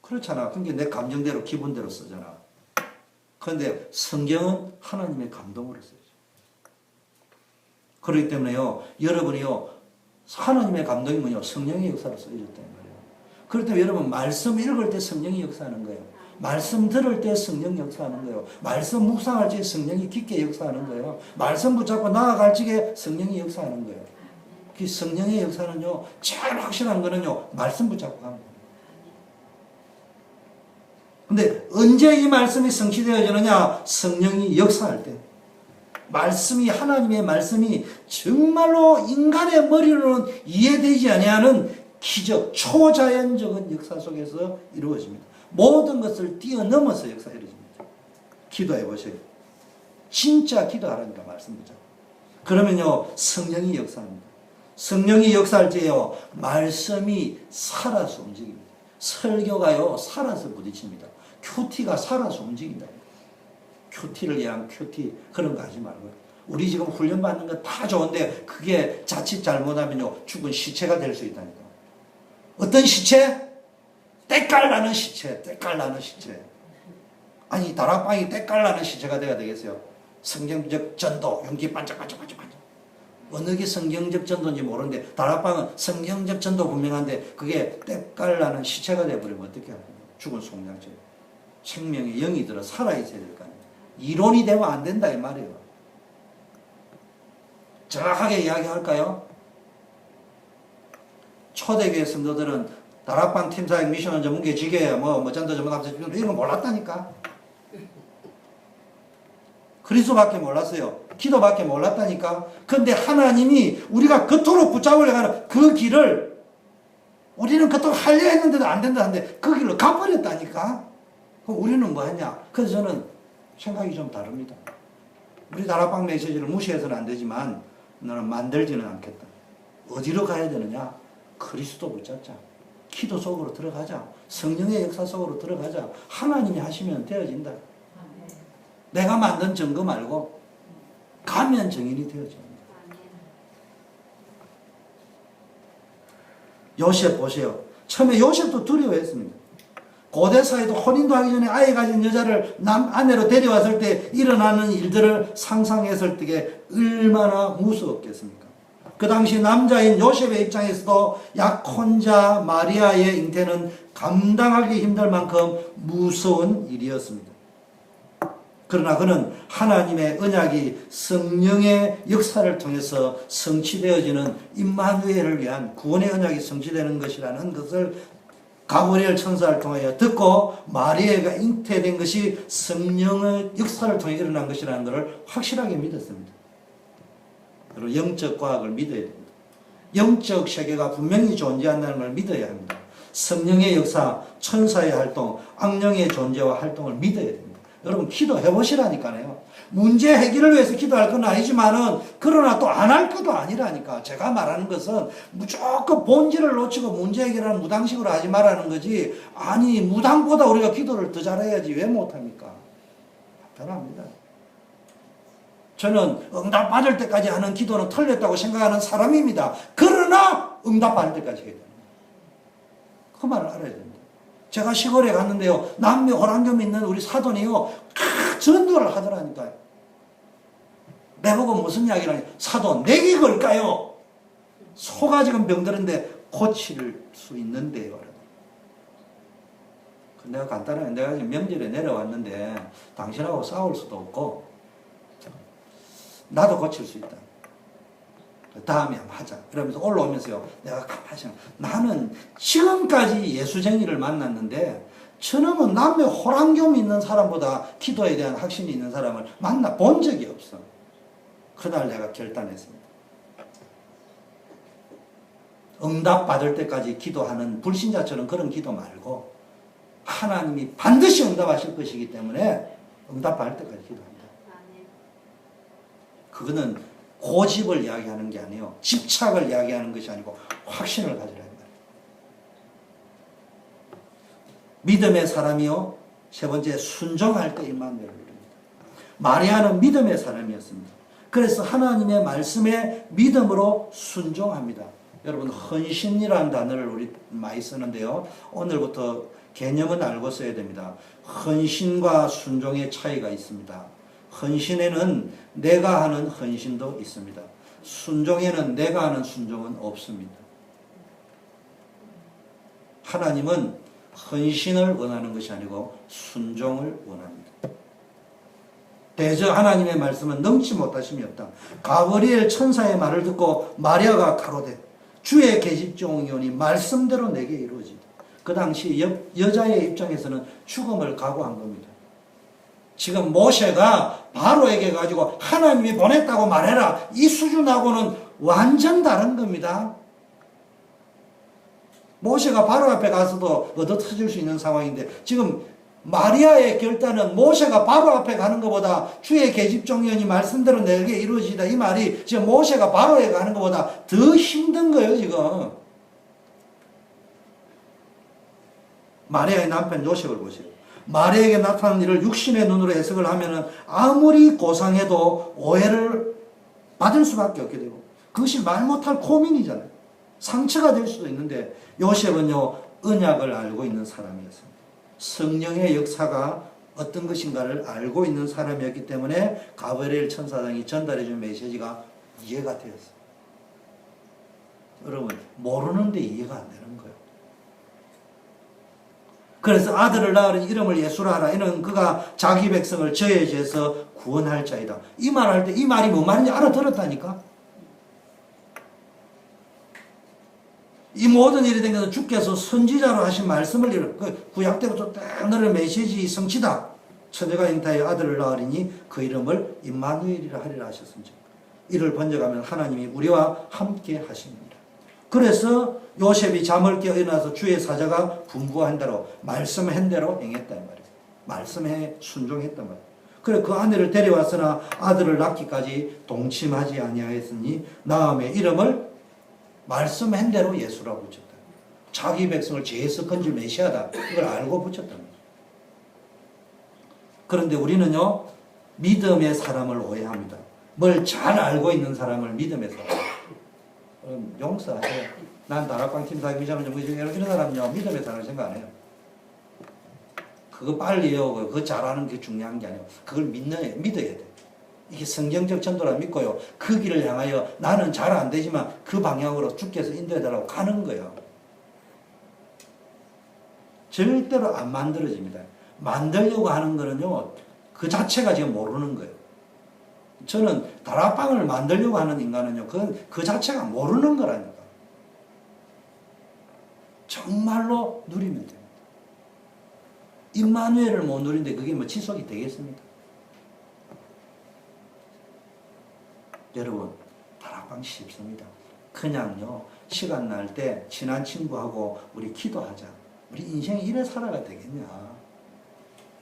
S1: 그렇잖아. 그러니까 내 감정대로 기분대로 쓰잖아. 그런데 성경은 하나님의 감동으로 쓰죠. 그렇기 때문에요, 여러분이요, 하나님의 감동이 뭐냐? 성령의 역사로 쓰여졌다는 거예요. 그렇기 때문에 여러분, 말씀 읽을 때 성령이 역사하는 거예요. 말씀 들을 때 성령 역사하는 거예요. 말씀 묵상할 때 성령이 깊게 역사하는 거예요. 말씀 붙잡고 나아갈 적에 성령이 역사하는 거예요. 그 성령의 역사는요, 제일 확실한 거는요, 말씀 붙잡고 가는 거예요. 근데 언제 이 말씀이 성취되어지느냐? 성령이 역사할 때. 말씀이, 하나님의 말씀이 정말로 인간의 머리로는 이해되지 아니하는 기적, 초자연적인 역사 속에서 이루어집니다. 모든 것을 뛰어넘어서 역사 이루어집니다. 기도해 보세요. 진짜 기도하라니까 말씀 붙잡고. 그러면요, 성령이 역사합니다. 성령이 역사할 때요, 말씀이 살아서 움직입니다. 설교가요, 살아서 부딪힙니다. 큐티가 살아서 움직인다. 큐티를 위한 큐티, 그런 거 하지 말고요. 우리 지금 훈련받는 거 다 좋은데 그게 자칫 잘못하면요, 죽은 시체가 될 수 있다니까. 어떤 시체? 때깔 나는 시체, 때깔 나는 시체. 아니, 다락방이 때깔 나는 시체가 돼야 되겠어요. 성경적 전도, 연기 반짝반짝반짝. 어느 게 성경적 전도인지 모르는데 다락방은 성경적 전도 분명한데 그게 때깔 나는 시체가 되어버리면 어떻게 합니까? 죽은 송장처럼. 생명의 영이 들어 살아있어야 될 거 아니에요. 이론이 되면 안 된다 이 말이에요. 정확하게 이야기할까요? 초대교회 성도들은 다락방 팀사역 미션 전문계 지게 뭐 전도 전문합사 이런 거 몰랐다니까. 그리스도밖에 몰랐어요. 기도밖에 몰랐다니까. 근데 하나님이 우리가 그토록 붙잡으려고 하는 그 길을 우리는 그토록 하려 했는데도 안 된다는데 그 길로 가버렸다니까. 그럼 우리는 뭐 했냐? 그래서 저는 생각이 좀 다릅니다. 우리 다락방 메시지를 무시해서는 안 되지만 너는 만들지는 않겠다. 어디로 가야 되느냐? 그리스도 붙잡자. 기도 속으로 들어가자. 성령의 역사 속으로 들어가자. 하나님이 하시면 되어진다. 내가 만든 증거 말고 가면 증인이 되어집니다. 요셉 보세요. 처음에 요셉도 두려워했습니다. 고대 사회도 혼인도 하기 전에 아이 가진 여자를 아내로 데려왔을 때 일어나는 일들을 상상했을 때 얼마나 무서웠겠습니까? 그 당시 남자인 요셉의 입장에서도 약혼자 마리아의 잉태는 감당하기 힘들 만큼 무서운 일이었습니다. 그러나 그는 하나님의 언약이 성령의 역사를 통해서 성취되어지는 임마누엘을 위한 구원의 언약이 성취되는 것이라는 것을 가브리엘 천사를 통하여 듣고 마리아가 잉태된 것이 성령의 역사를 통해 일어난 것이라는 것을 확실하게 믿었습니다. 그리고 영적 과학을 믿어야 됩니다. 영적 세계가 분명히 존재한다는 걸 믿어야 합니다. 성령의 역사, 천사의 활동, 악령의 존재와 활동을 믿어야 됩니다. 여러분 기도해 보시라니까요. 문제 해결을 위해서 기도할 건 아니지만은 그러나 또 안 할 것도 아니라니까. 제가 말하는 것은 무조건 본질을 놓치고 문제 해결하는 무당식으로 하지 말라는 거지. 아니 무당보다 우리가 기도를 더 잘해야지 왜 못합니까? 답답합니다. 저는 응답 받을 때까지 하는 기도는 틀렸다고 생각하는 사람입니다. 그러나 응답받을 때까지 해야 됩니다. 그 말을 알아야 됩니다. 제가 시골에 갔는데요, 남미 호랑겸 있는 우리 사돈이요, 전도를 하더라니까요. 내보고 무슨 이야기를 하냐. 사돈, 내기 걸까요? 소가 지금 병들었는데 고칠 수 있는데요. 내가 간단하게, 내가 지금 명절에 내려왔는데 당신하고 싸울 수도 없고 나도 고칠 수 있다. 다음에 한번 하자. 그러면서 올라오면서요, 내가 가만히 생각, 나는 지금까지 예수쟁이를 만났는데 저놈은 남의 호랑겸 있는 사람보다 기도에 대한 확신이 있는 사람을 만나본 적이 없어. 그날 내가 결단했습니다. 응답 받을 때까지 기도하는 불신자처럼 그런 기도 말고 하나님이 반드시 응답하실 것이기 때문에 응답 받을 때까지 기도합니다. 그거는 고집을 이야기하는 게 아니에요. 집착을 이야기하는 것이 아니고 확신을 가지라 합니다. 믿음의 사람이요, 세 번째 순종할 때 임마누엘을 이룹니다. 마리아는 믿음의 사람이었습니다. 그래서 하나님의 말씀에 믿음으로 순종합니다. 여러분, 헌신이라는 단어를 우리 많이 쓰는데요, 오늘부터 개념은 알고 써야 됩니다. 헌신과 순종의 차이가 있습니다. 헌신에는 내가 하는 헌신도 있습니다. 순종에는 내가 하는 순종은 없습니다. 하나님은 헌신을 원하는 것이 아니고 순종을 원합니다. 대저 하나님의 말씀은 넘지 못하심이 없다. 가브리엘 천사의 말을 듣고 마리아가 가로되 주의 계집종이오니 말씀대로 내게 이루어지다. 그 당시 여자의 입장에서는 죽음을 각오한 겁니다. 지금 모세가 바로에게 가지고 하나님이 보냈다고 말해라, 이 수준하고는 완전 다른 겁니다. 모세가 바로 앞에 가서도 얻어터질 수 있는 상황인데, 지금 마리아의 결단은 모세가 바로 앞에 가는 것보다 주의 계집종이오니 말씀대로 내게 이루어지다, 이 말이 지금 모세가 바로에 가는 것보다 더 힘든 거예요. 지금 마리아의 남편 요셉을 보세요. 마리아에게 나타난 일을 육신의 눈으로 해석을 하면은 아무리 고상해도 오해를 받을 수밖에 없게 되고, 그것이 말 못할 고민이잖아요. 상처가 될 수도 있는데, 요셉은요, 언약을 알고 있는 사람이었습니다. 성령의 역사가 어떤 것인가를 알고 있는 사람이었기 때문에 가브리엘 천사장이 전달해준 메시지가 이해가 되었어요. 여러분, 모르는데 이해가 안 되는 거예요. 그래서 아들을 낳으니 이름을 예수라 하라. 이는 그가 자기 백성을 저의 죄에서 구원할 자이다. 이 말할 때 이 말이 뭔 말인지 알아들었다니까. 이 모든 일이 된 것은 주께서 선지자로 하신 말씀을 이룰, 그 구약 때부터 딱 너를 메시지 성취다. 처녀가 잉타의 아들을 낳으리니 그 이름을 임마누엘이라 하리라 하셨습니다. 이를 번역하면 하나님이 우리와 함께 하십니다. 그래서 요셉이 잠을 깨어 일어나서 주의 사자가 분부한 대로 말씀한 대로 행했단 말이에요. 말씀에 순종했단 말이에요. 그래 그 아내를 데려왔으나 아들을 낳기까지 동침하지 아니하였으니 나음의 이름을 말씀한 대로 예수라고 붙였다. 자기 백성을 죄에서 건질 메시아다, 이걸 알고 붙였단 말이에요. 그런데 우리는요, 믿음의 사람을 오해합니다. 뭘 잘 알고 있는 사람을 믿음의 사람, 용서하세요. 난 다락방 팀 사기자는 이런 사람은요, 믿음의 사람을 생각 안 해요. 그거 빨리요, 그거 잘하는 게 중요한 게 아니에요. 그걸 믿어야 돼. 이게 성경적 전도라 믿고요, 그 길을 향하여 나는 잘 안 되지만 그 방향으로 주께서 인도해달라고 가는 거예요. 절대로 안 만들어집니다. 만들려고 하는 거는요, 그 자체가 지금 모르는 거예요. 저는 다락방을 만들려고 하는 인간은요, 그 자체가 모르는 거라니까. 정말로 누리면 됩니다. 임마누엘을 못 누리는데 그게 뭐 지속이 되겠습니까? 여러분, 다락방 쉽습니다. 그냥요, 시간 날 때 친한 친구하고 우리 기도하자. 우리 인생이 이래 살아가 되겠냐.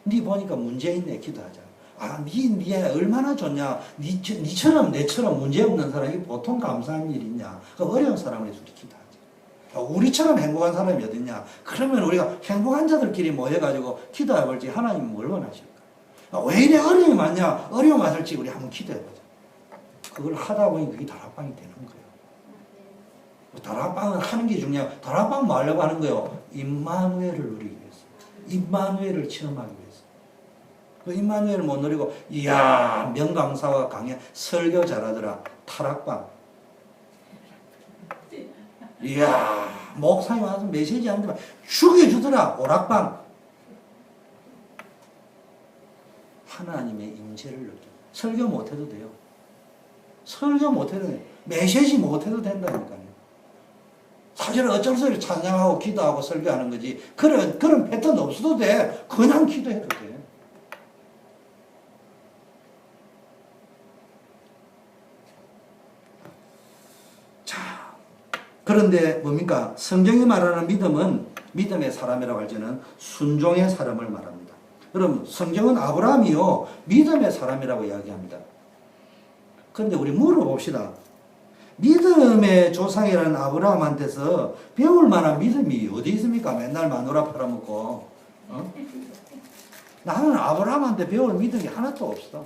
S1: 니 보니까 문제 있네, 기도하자. 아, 니 얼마나 좋냐. 니처럼 내처럼 문제 없는 사람이 보통 감사한 일이 있냐. 그 어려운 사람을 위해서 우리 기도하자. 우리처럼 행복한 사람이 어딨냐. 그러면 우리가 행복한 자들끼리 모여가지고 기도해볼지 하나님은 뭘 원하실까? 왜 이래 어려움이 많냐. 어려움 왔을지 우리 한번 기도해보자. 그걸 하다 보니 그게 다락방이 되는 거예요. 다락방을 하는 게 중요해요. 다락방 뭐 하려고 하는 거예요? 임마누엘을 누리기 위해서. 임마누엘을 체험하기 위해서. 그 임마누엘을 못 누리고, 이야, 명강사와 강의, 설교 잘하더라. 타락방. 이야, 목사님 와서 메시지 하는데 죽여주더라. 오락방. 하나님의 임재를 느껴. 설교 못해도 돼요. 설교 못해도 돼요. 메시지 못해도 된다니까요. 사실은 어쩔 수 없이 찬양하고 기도하고 설교하는 거지. 그런 패턴 없어도 돼. 그냥 기도해도 돼. 자, 그런데 뭡니까? 성경이 말하는 믿음은 믿음의 사람이라고 할 때는 순종의 사람을 말합니다. 그럼 성경은 아브라함이요 믿음의 사람이라고 이야기합니다. 그런데 우리 물어봅시다. 믿음의 조상이라는 아브라함한테서 배울 만한 믿음이 어디 있습니까? 맨날 마누라 팔아먹고. 나는 아브라함한테 배울 믿음이 하나도 없어.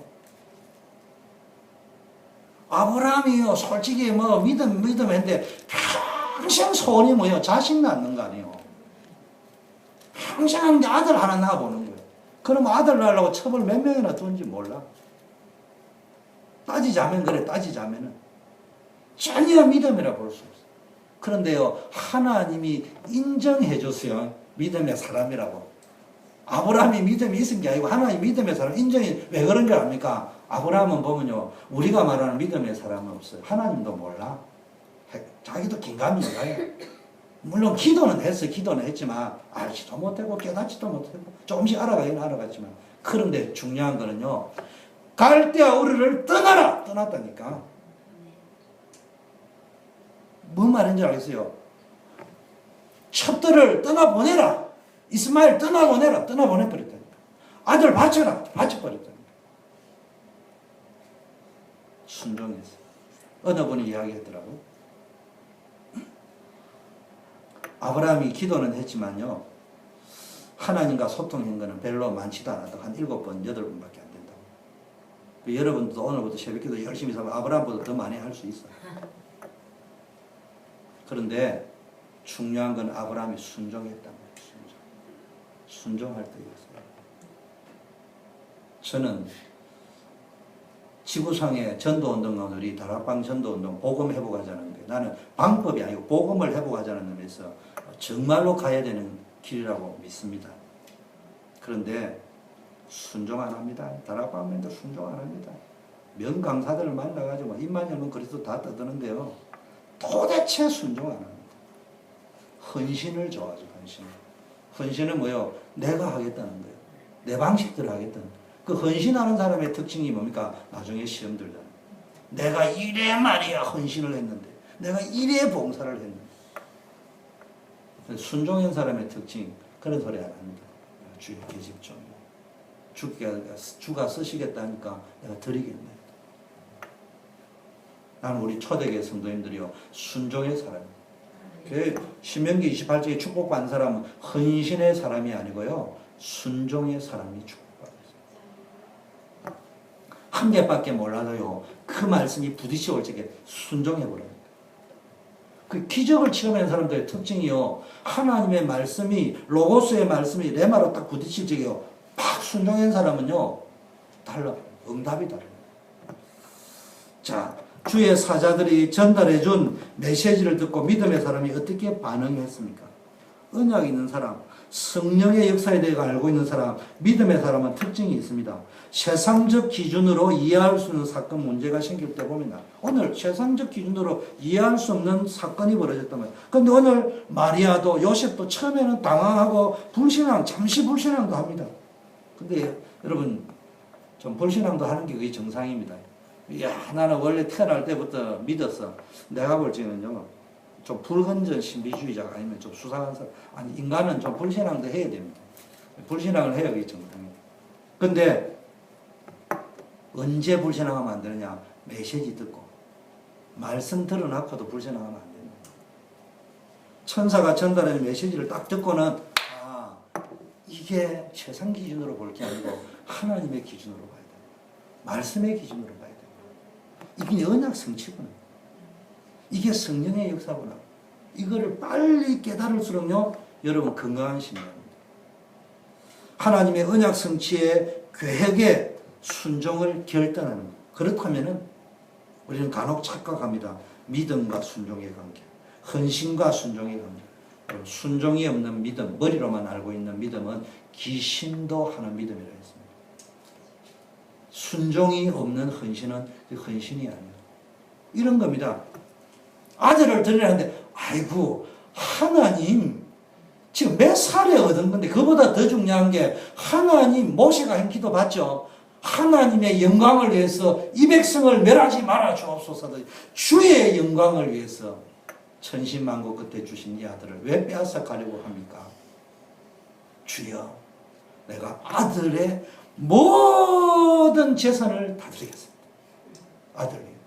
S1: 아브라함이요 솔직히 뭐 믿음 했는데 평생 소원이 뭐예요? 자식 낳는 거 아니에요. 평생 아들 하나 낳아보는 거예요. 그럼 아들 낳으려고 첩을 몇 명이나 둔지 몰라. 따지자면 그래, 따지자면은. 전혀 믿음이라 볼 수 없어요. 그런데요, 하나님이 인정해 줬어요. 믿음의 사람이라고. 아브라함이 믿음이 있은 게 아니고 하나님 믿음의 사람 인정이 왜 그런 줄 압니까? 아브라함은 보면요, 우리가 말하는 믿음의 사람은 없어요. 하나님도 몰라. 자기도 긴가민가요. 물론 기도는 했어. 기도는 했지만 알지도 못하고 깨닫지도 못하고 조금씩 알아가긴 알아갔지만, 그런데 중요한 거는요, 갈대아 우르를 떠나라! 떠났다니까. 뭔 말인지 알겠어요? 첩들을 떠나보내라! 이스마엘 떠나보내라! 떠나보내버렸다니까. 아들 바쳐라! 바쳐버렸다니까. 순종했어. 어느 분이 이야기했더라고요. 아브라함이 기도는 했지만요, 하나님과 소통한 거는 별로 많지도 않았다. 한 7번, 8번밖에 안 된다고. 여러분도 오늘부터 새벽기도 열심히 하면 아브라함보다 더 많이 할 수 있어요. 그런데 중요한 건 아브라함이 순종했단 말이에요. 순종할 때였어요. 저는 지구상의 전도운동가들이 다락방 전도운동, 복음 회복하자는 게, 나는 방법이 아니고 복음을 회복하자는 의미에서 정말로 가야 되는 길이라고 믿습니다. 그런데 순종 안 합니다. 다락방면도 순종 안 합니다. 명강사들을 만나가지고 입만 열면 그리스도 다 떠드는데요, 도대체 순종 안 합니다. 헌신을 좋아하죠. 헌신은 뭐예요? 내가 하겠다는 거예요. 내 방식대로 하겠다는 거예요. 그 헌신하는 사람의 특징이 뭡니까? 나중에 시험 들잖아요. 내가 이래 말이야 헌신을 했는데, 내가 이래 봉사를 했는데. 순종한 사람의 특징, 그런 소리 안 합니다. 주의 계집 좀. 주가 쓰시겠다니까 내가 드리겠네. 나는 우리 초대교회 성도님들이요, 순종의 사람입니다. 신명기 28장에 축복받은 사람은 헌신의 사람이 아니고요, 순종의 사람이 축복받았어요. 한 개밖에 몰라도요, 그 말씀이 부딪혀 올 적에 순종해버려요. 그 기적을 체험한 사람들의 특징이요, 하나님의 말씀이, 로고스의 말씀이 레마로 딱 부딪힐 적에요, 팍 순종한 사람은요, 달라. 응답이 달라요. 자, 주의 사자들이 전달해준 메시지를 듣고 믿음의 사람이 어떻게 반응했습니까? 언약 있는 사람, 성령의 역사에 대해 알고 있는 사람, 믿음의 사람은 특징이 있습니다. 세상적 기준으로 이해할 수 있는 사건, 문제가 생길 때 보면, 오늘 세상적 기준으로 이해할 수 없는 사건이 벌어졌단 말이에요. 그런데 오늘 마리아도 요셉도 처음에는 당황하고 불신앙, 잠시 불신앙도 합니다. 근데 여러분, 좀 불신앙도 하는 게 그게 정상입니다. 야, 나는 원래 태어날 때부터 믿었어. 내가 볼 적에는요, 좀 불건전 신비주의자가 아니면 좀 수상한 사람, 아니, 인간은 좀 불신앙도 해야 됩니다. 불신앙을 해야 그게 정상입니다. 근데 언제 불신앙하면 안 되느냐? 메시지 듣고 말씀 들어놓고도 불신앙하면 안 됩니다. 천사가 전달하는 메시지를 딱 듣고는, 아, 이게 세상 기준으로 볼 게 아니고 하나님의 기준으로 봐야 됩니다. 말씀의 기준으로 봐야 됩니다. 이게 언약 성취구나. 이게 성령의 역사구나. 이거를 빨리 깨달을수록요, 여러분 건강한 심리입니다. 하나님의 언약 성취의 계획에 순종을 결단하는 것. 그렇다면은 우리는 간혹 착각합니다. 믿음과 순종의 관계, 헌신과 순종의 관계. 순종이 없는 믿음, 머리로만 알고 있는 믿음은 귀신도 하는 믿음이라 했습니다. 순종이 없는 헌신은 헌신이 아니에요. 이런 겁니다. 아들을 드리라는데, 아이고, 하나님, 지금 몇 살에 얻은 건데, 그보다 더 중요한 게, 하나님, 모세가 한 기도 받죠? 하나님의 영광을 위해서 이 백성을 멸하지 말아 주옵소서. 주의 영광을 위해서 천신만고 끝에 주신 이 아들을 왜 빼앗아 가려고 합니까? 주여, 내가 아들의 모든 재산을 다 드리겠습니다. 아들이요.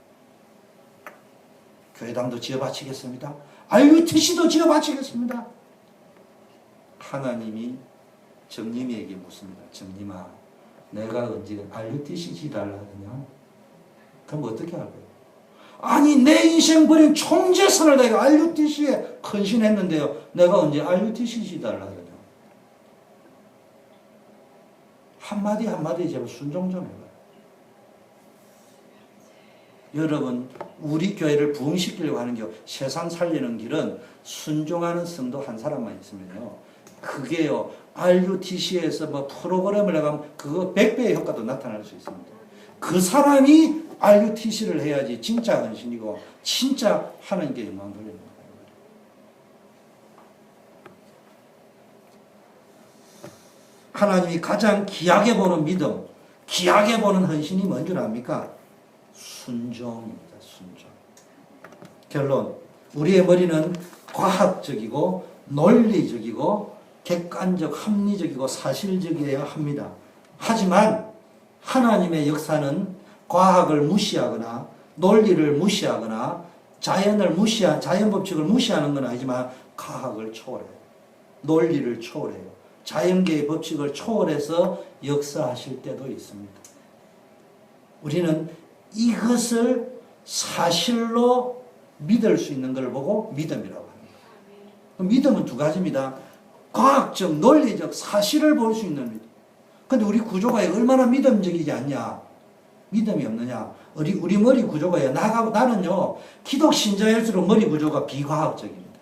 S1: 교회당도 지어 바치겠습니다. RUTC도 지어 바치겠습니다. 하나님이 정님에게 묻습니다. 정님아, 내가 언제 RUTC 지달라 하느냐? 그럼 어떻게 할 거예요? 아니, 내 인생 버린 총재산을 내가 RUTC에 헌신했는데요. 내가 언제 RUTC 지달라 하느냐? 한마디 한마디에 제발 순종 좀 해봐요. 여러분, 우리 교회를 부흥시키려고 하는 게 세상 살리는 길은 순종하는 성도 한 사람만 있으면요. 그게요, RUTC에서 뭐 프로그램을 나가면 그거 100배의 효과도 나타날 수 있습니다. 그 사람이 RUTC를 해야지 진짜 헌신이고 진짜 하나님께 영광 돌리는 거예요. 하나님이 가장 귀하게 보는 믿음, 귀하게 보는 헌신이 뭔 줄 압니까? 순종입니다. 순종. 결론, 우리의 머리는 과학적이고 논리적이고 객관적, 합리적이고 사실적이어야 합니다. 하지만 하나님의 역사는 과학을 무시하거나 논리를 무시하거나 자연 법칙을 무시하는 건 아니지만 과학을 초월해요. 논리를 초월해요. 자연계의 법칙을 초월해서 역사하실 때도 있습니다. 우리는 이것을 사실로 믿을 수 있는 걸 보고 믿음이라고 합니다. 믿음은 두 가지입니다. 과학적, 논리적, 사실을 볼 수 있는 믿음. 근데 우리 구조가 얼마나 믿음적이지 않냐? 믿음이 없느냐? 우리 머리 구조가 나는요, 기독 신자일수록 머리 구조가 비과학적입니다.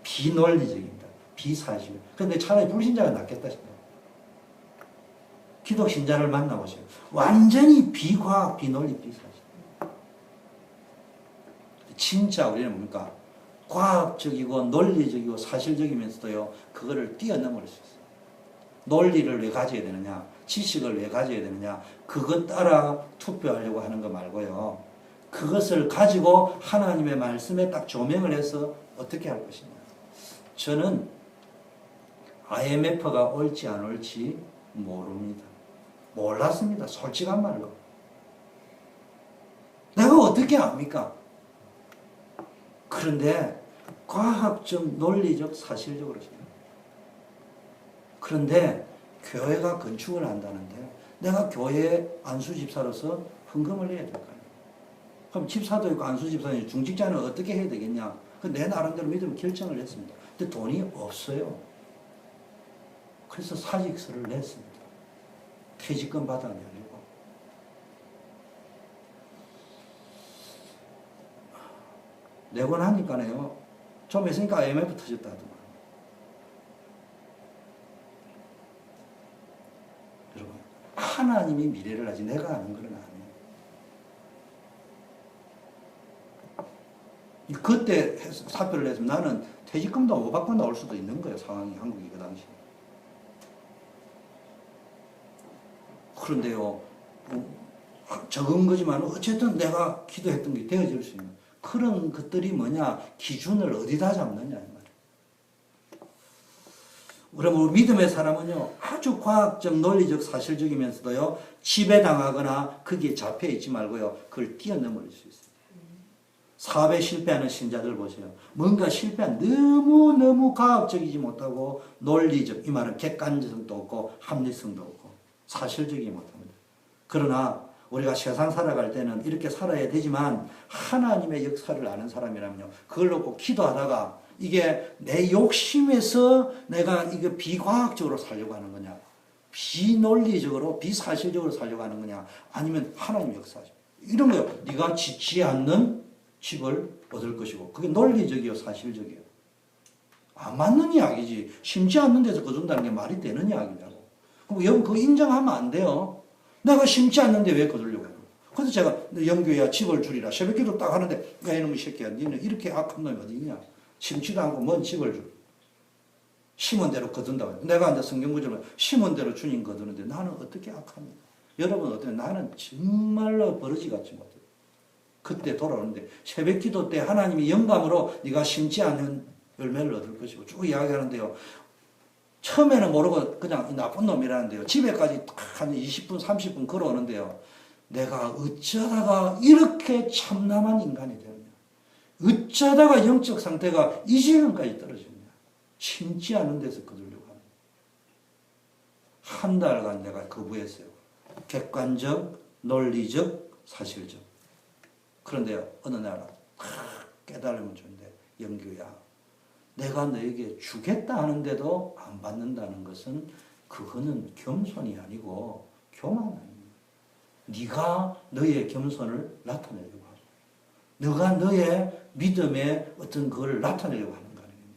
S1: 비논리적입니다. 비사실. 근데 차라리 불신자가 낫겠다 싶어요. 기독 신자를 만나보세요. 완전히 비과학, 비논리, 비사실. 진짜 우리는 뭡니까? 과학적이고 논리적이고 사실적이면서도요, 그거를 뛰어넘을 수 있어요. 논리를 왜 가져야 되느냐? 지식을 왜 가져야 되느냐? 그것 따라 투표하려고 하는 거 말고요. 그것을 가지고 하나님의 말씀에 딱 조명을 해서 어떻게 할 것이냐. 저는 IMF가 올지 안 올지 모릅니다. 몰랐습니다. 솔직한 말로. 내가 어떻게 압니까? 그런데 과학적, 논리적, 사실적으로 생각합니다. 그런데 교회가 건축을 한다는데 내가 교회 안수집사로서 헌금을 해야 될 거 아니에요. 그럼 집사도 있고 안수집사는 중직자는 어떻게 해야 되겠냐? 내 나름대로 믿음 결정을 했습니다. 근데 돈이 없어요. 그래서 사직서를 냈습니다. 퇴직금 받아내려고. 내고 나니까요, 좀 있으니까 IMF 터졌다 하더만. 여러분, 하나님이 미래를 하지 내가 아는 건 아니에요. 그때 사표를 냈으면 나는 퇴직금도 못 받고 나올 수도 있는 거예요. 상황이, 한국이 그 당시. 그런데요, 적은 거지만 어쨌든 내가 기도했던 게 되어질 수 있는 그런 것들이 뭐냐? 기준을 어디다 잡느냐 이 말이에요. 그러면 믿음의 사람은요, 아주 과학적, 논리적, 사실적이면서도요, 지배당하거나 거기에 잡혀 있지 말고요, 그걸 뛰어넘을 수 있어요. 사업에 실패하는 신자들 보세요. 뭔가 실패한, 너무너무 과학적이지 못하고 논리적, 이 말은 객관성도 없고 합리성도 없고 사실적이지 못합니다. 그러나 우리가 세상 살아갈 때는 이렇게 살아야 되지만 하나님의 역사를 아는 사람이라면요, 그걸 놓고 기도하다가 이게 내 욕심에서 내가 이거 비과학적으로 살려고 하는 거냐, 비논리적으로 비사실적으로 살려고 하는 거냐, 아니면 하나님 역사죠. 이런 거요. 네가 짓지 않는 집을 얻을 것이고, 그게 논리적이요 사실적이요. 안 맞는 이야기지. 심지 않는 데서 거둔다는 게 말이 되는 이야기냐고. 그럼 여러분 그거 인정하면 안 돼요. 내가 심지 않는데 왜 거두려고 해요. 그래서 제가 영교야 집을 줄이라 새벽기도 딱 하는데, 야 이놈의 새끼야 니는 이렇게 악한 놈이 어디 있냐. 심지도 않고 뭔 집을 줄. 심은 대로 거둔다고. 내가 이제 성경구절은 심은 대로 주님 거두는데 나는 어떻게 악합니까? 여러분 어때요? 나는 정말로 버러지 같지 못해요. 그때 돌아오는데 새벽기도 때 하나님이 영감으로 네가 심지 않은 열매를 얻을 것이고 쭉 이야기하는데요. 처음에는 모르고 그냥 나쁜 놈이라는데요. 집에까지 한 20분 30분 걸어오는데요. 내가 어쩌다가 이렇게 참남한 인간이 되었냐. 어쩌다가 영적 상태가 이 지경까지 떨어졌냐. 심지 않은 데서 거두려고 하는. 한 달간 내가 거부했어요. 객관적, 논리적, 사실적. 그런데 어느 날 깨달음을 주는데, 영규야, 내가 너에게 주겠다 하는데도 안 받는다는 것은 그거는 겸손이 아니고 교만 아닙니다. 네가 너의 겸손을 나타내려고 하고, 너가 너의 믿음의 어떤 그걸 나타내려고 하는 거 아니겠냐.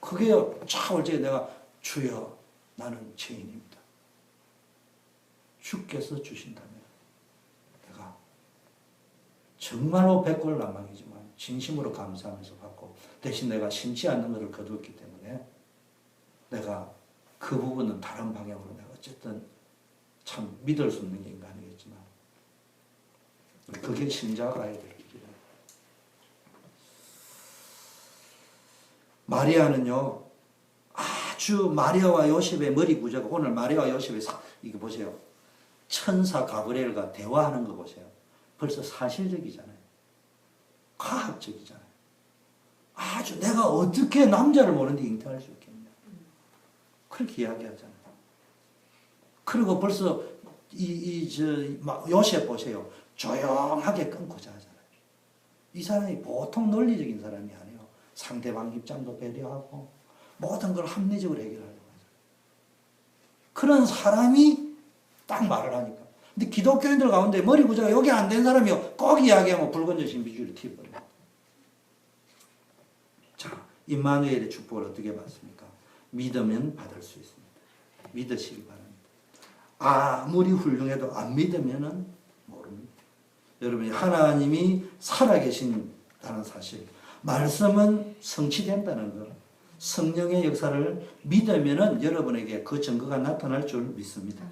S1: 그게 차올때 내가 주여 나는 죄인입니다. 주께서 주신다면 내가 정말로 백골난망이지만 진심으로 감사하면서 받고, 대신 내가 심지 않는 것을 거두었기 때문에 내가 그 부분은 다른 방향으로 내가 어쨌든 참 믿을 수 없는 인간이겠지만 그게 심자가 가야 될 길이에요. 마리아는요, 아주 마리아와 요셉의 머리 구조가, 오늘 마리아와 요셉의 이거 보세요. 천사 가브리엘과 대화하는 거 보세요. 벌써 사실적이잖아요. 과학적이잖아요. 아주 내가 어떻게 남자를 모르는데 잉태할 수 있겠냐. 그렇게 이야기하잖아요. 그리고 벌써 요셉 보세요. 조용하게 끊고 자잖아요. 이 사람이 보통 논리적인 사람이 아니에요. 상대방 입장도 배려하고 모든 걸 합리적으로 해결하려고 하죠. 그런 사람이 딱 말을 하니까. 근데 기독교인들 가운데 머리 구조가 여기 안 된 사람이요. 꼭 이야기하면 붉은 신비주의를 튀어버려요. 자, 임마누엘의 축복을 어떻게 받습니까? 믿으면 받을 수 있습니다. 믿으시기 바랍니다. 아무리 훌륭해도 안 믿으면은 모릅니다. 여러분이 하나님이 살아계신다는 사실, 말씀은 성취된다는 것, 성령의 역사를 믿으면은 여러분에게 그 증거가 나타날 줄 믿습니다.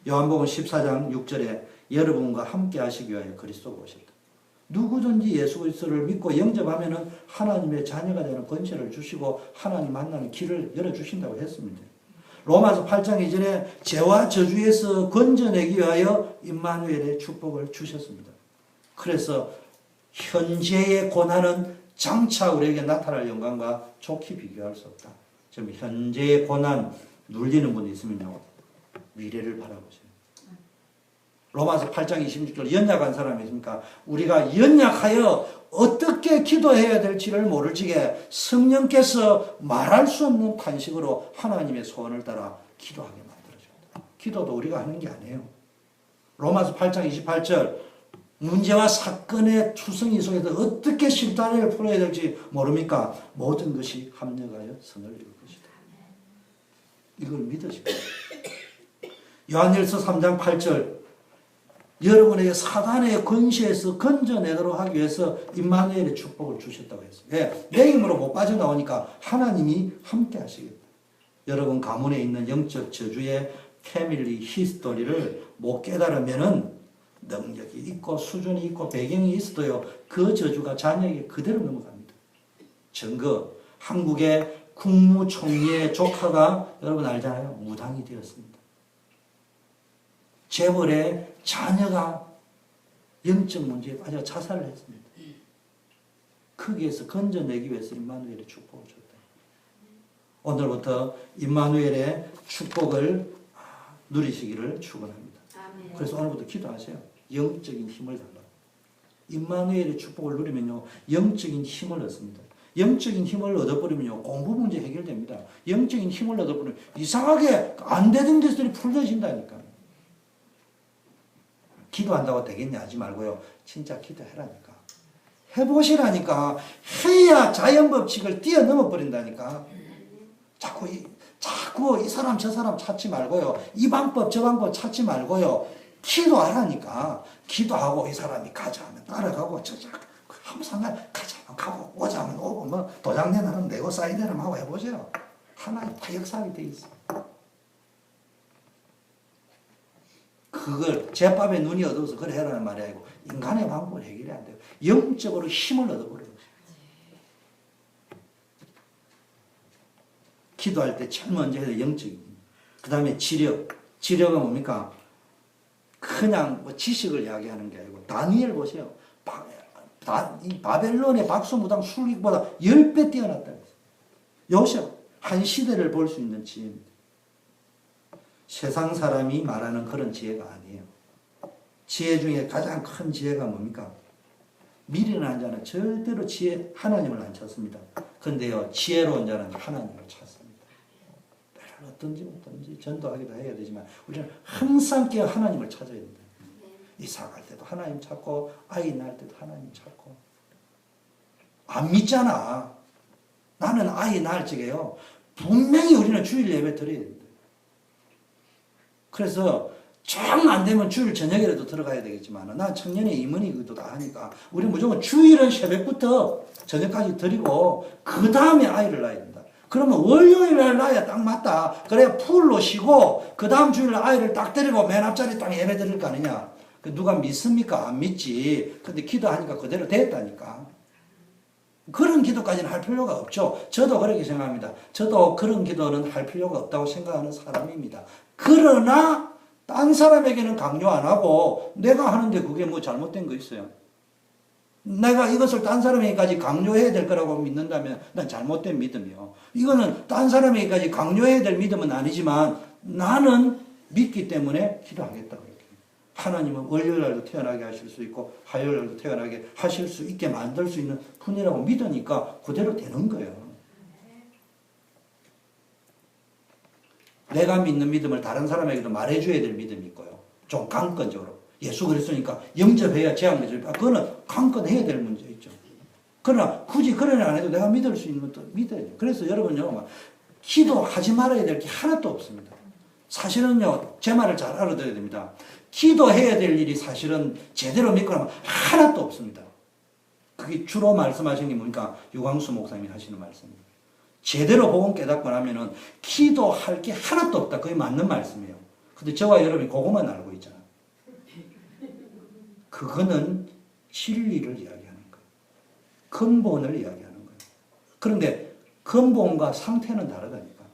S1: 요한복음 14장 6절에 여러분과 함께 하시기 위하여 그리스도가 오셨다. 누구든지 예수 그리스도를 믿고 영접하면은 하나님의 자녀가 되는 권세를 주시고 하나님 만나는 길을 열어주신다고 했습니다. 로마서 8장 이전에 죄와 저주에서 건져내기 위하여 임마누엘의 축복을 주셨습니다. 그래서 현재의 고난은 장차 우리에게 나타날 영광과 좋게 비교할 수 없다. 지금 현재의 고난 눌리는 분이 있으면요, 미래를 바라보세요. 로마서 8장 26절 연약한 사람이 있습니까? 우리가 연약하여 어떻게 기도해야 될지를 모를 적에 성령께서 말할 수 없는 탄식으로 하나님의 소원을 따라 기도하게 만들어줍니다. 기도도 우리가 하는 게 아니에요. 로마서 8장 28절 문제와 사건의 투성이 속에서 어떻게 심판을 풀어야 될지 모릅니까? 모든 것이 합력하여 선을 이룰 것이다. 이걸 믿으시고 요한일서 3장 8절 여러분에게 사단의 권세에서 건져내도록 하기 위해서 임마누엘의 축복을 주셨다고 했어요. 예, 내 힘으로 못 빠져나오니까 하나님이 함께 하시겠다. 여러분 가문에 있는 영적 저주의 패밀리 히스토리를 못 깨달으면은 능력이 있고 수준이 있고 배경이 있어도요, 그 저주가 자녀에게 그대로 넘어갑니다. 증거, 한국의 국무총리의 조카가 여러분 알잖아요. 무당이 되었습니다. 재벌의 자녀가 영적 문제에 빠져 자살을 했습니다. 거기에서 건져내기 위해서 임마누엘의 축복을 줬다. 오늘부터 임마누엘의 축복을 누리시기를 축원합니다. 그래서 오늘부터 기도하세요. 영적인 힘을 달라. 임마누엘의 축복을 누리면요, 영적인 힘을 얻습니다. 영적인 힘을 얻어버리면요, 공부 문제 해결됩니다. 영적인 힘을 얻어버리면 이상하게 안 되던 데서들이 풀려진다니까. 기도한다고 되겠냐 하지 말고요. 진짜 기도해라니까. 해보시라니까. 해야 자연 법칙을 뛰어넘어 버린다니까. 자꾸 이 사람 저 사람 찾지 말고요. 이 방법 저 방법 찾지 말고요. 기도하라니까. 기도하고 이 사람이 가자 하면 따라가고 아무 상관 가자 하면 가고 오자 하면 오고 뭐 도장 내놔면 내고 사인해라 하고 해보세요. 하나님 다 역사하게 돼 있어. 그걸 제밥에 눈이 어두워서 그래 해라는 말이 아니고 인간의 방법은 해결이 안 돼요. 영적으로 힘을 얻어버려요. 기도할 때 제일 먼저 해야 돼 영적인. 그 다음에 지력. 지력은 뭡니까? 그냥 뭐 지식을 이야기하는 게 아니고 다니엘 보세요. 이 바벨론의 박수무당 술기보다 10배 뛰어났다. 요셉 한 시대를 볼 수 있는 지혜입니다. 세상 사람이 말하는 그런 지혜가 아니에요. 지혜 중에 가장 큰 지혜가 뭡니까? 미련한 자는 절대로 하나님을 안 찾습니다. 근데요, 지혜로운 자는 하나님을 찾습니다. 때로는 어떤지 전도하기도 해야 되지만 우리는 항상 깨어 하나님을 찾아야 된다. 이사 갈 때도 하나님 찾고 아이 낳을 때도 하나님 찾고. 안 믿잖아. 나는 아이 낳을 적에요, 분명히 우리는 주일 예배 드려야 된다. 그래서 정 안 되면 주일 저녁이라도 들어가야 되겠지만 난 청년의 임원이기도 다 하니까 우리 무조건 주일은 새벽부터 저녁까지 드리고 그 다음에 아이를 낳아야 된다. 그러면 월요일날 낳아야 딱 맞다. 그래야 풀로 쉬고 그 다음 주일 아이를 딱 데리고 맨 앞자리 딱 예배 드릴 거 아니냐. 누가 믿습니까? 안 믿지. 근데 기도하니까 그대로 됐다니까. 그런 기도까지는 할 필요가 없죠. 저도 그렇게 생각합니다. 저도 그런 기도는 할 필요가 없다고 생각하는 사람입니다. 그러나 딴 사람에게는 강요 안 하고 내가 하는데 그게 뭐 잘못된 거 있어요? 내가 이것을 딴 사람에게까지 강요해야 될 거라고 믿는다면 난 잘못된 믿음이요. 이거는 딴 사람에게까지 강요해야 될 믿음은 아니지만 나는 믿기 때문에 기도하겠다고. 하나님은 월요일날도 태어나게 하실 수 있고 화요일날도 태어나게 하실 수 있게 만들 수 있는 분이라고 믿으니까 그대로 되는 거예요. 내가 믿는 믿음을 다른 사람에게도 말해줘야 될 믿음이 있고요. 좀 강권적으로. 예수 그리스도니까 영접해야 재앙을 그거는 강권해야 될 문제 있죠. 그러나 굳이 그런 안 해도 내가 믿을 수 있는 것도 믿어야 돼요. 그래서 여러분요, 기도하지 말아야 될 게 하나도 없습니다. 사실은요, 제 말을 잘 알아들어야 됩니다. 기도해야 될 일이 사실은 제대로 믿고 나면 하나도 없습니다. 그게 주로 말씀하신 게 뭡니까? 유광수 목사님이 하시는 말씀입니다. 제대로 복음 깨닫고 나면은 기도할 게 하나도 없다. 그게 맞는 말씀이에요. 근데 저와 여러분이 그것만 알고 있잖아요. 그거는 진리를 이야기하는 거예요. 근본을 이야기하는 거예요. 그런데 근본과 상태는 다르다니까.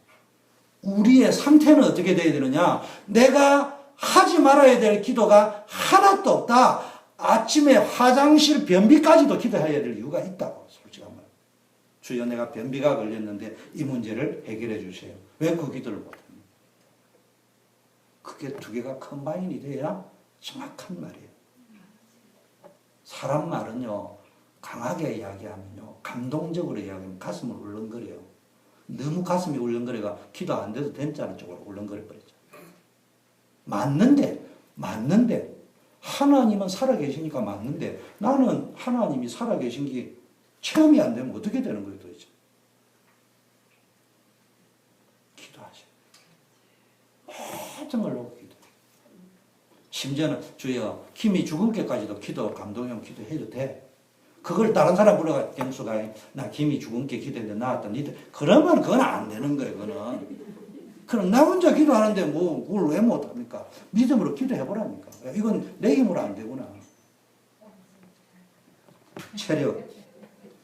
S1: 우리의 상태는 어떻게 돼야 되느냐? 내가 하지 말아야 될 기도가 하나도 없다. 아침에 화장실 변비까지도 기도해야 될 이유가 있다고. 솔직한 말. 주여 내가 변비가 걸렸는데 이 문제를 해결해 주세요. 왜 그 기도를 못합니까? 그게 두 개가 컴바인이 돼야 정확한 말이에요. 사람 말은요, 강하게 이야기하면요, 감동적으로 이야기하면 가슴을 울렁거려요. 너무 가슴이 울렁거려가 기도 안 돼도 된자는 쪽으로 울렁거려 버리죠. 맞는데 하나님은 살아계시니까 맞는데 나는 하나님이 살아계신 게 체험이 안 되면 어떻게 되는 거예요 도대체? 기도하세요. 모든 걸 놓고 기도해요. 심지어는 주여 김이 죽은 깨까지도 기도 감동형 기도해도 돼. 그걸 다른 사람 불러가 경수가 나 김이 죽은 게 기도했는데 나왔다 니들 그러면 그건 안 되는 거예요. 그거는. 그럼 나 혼자 기도하는데 뭐 그걸 왜 못합니까? 믿음으로 기도해보라니까. 이건 내 힘으로 안 되구나. 체력,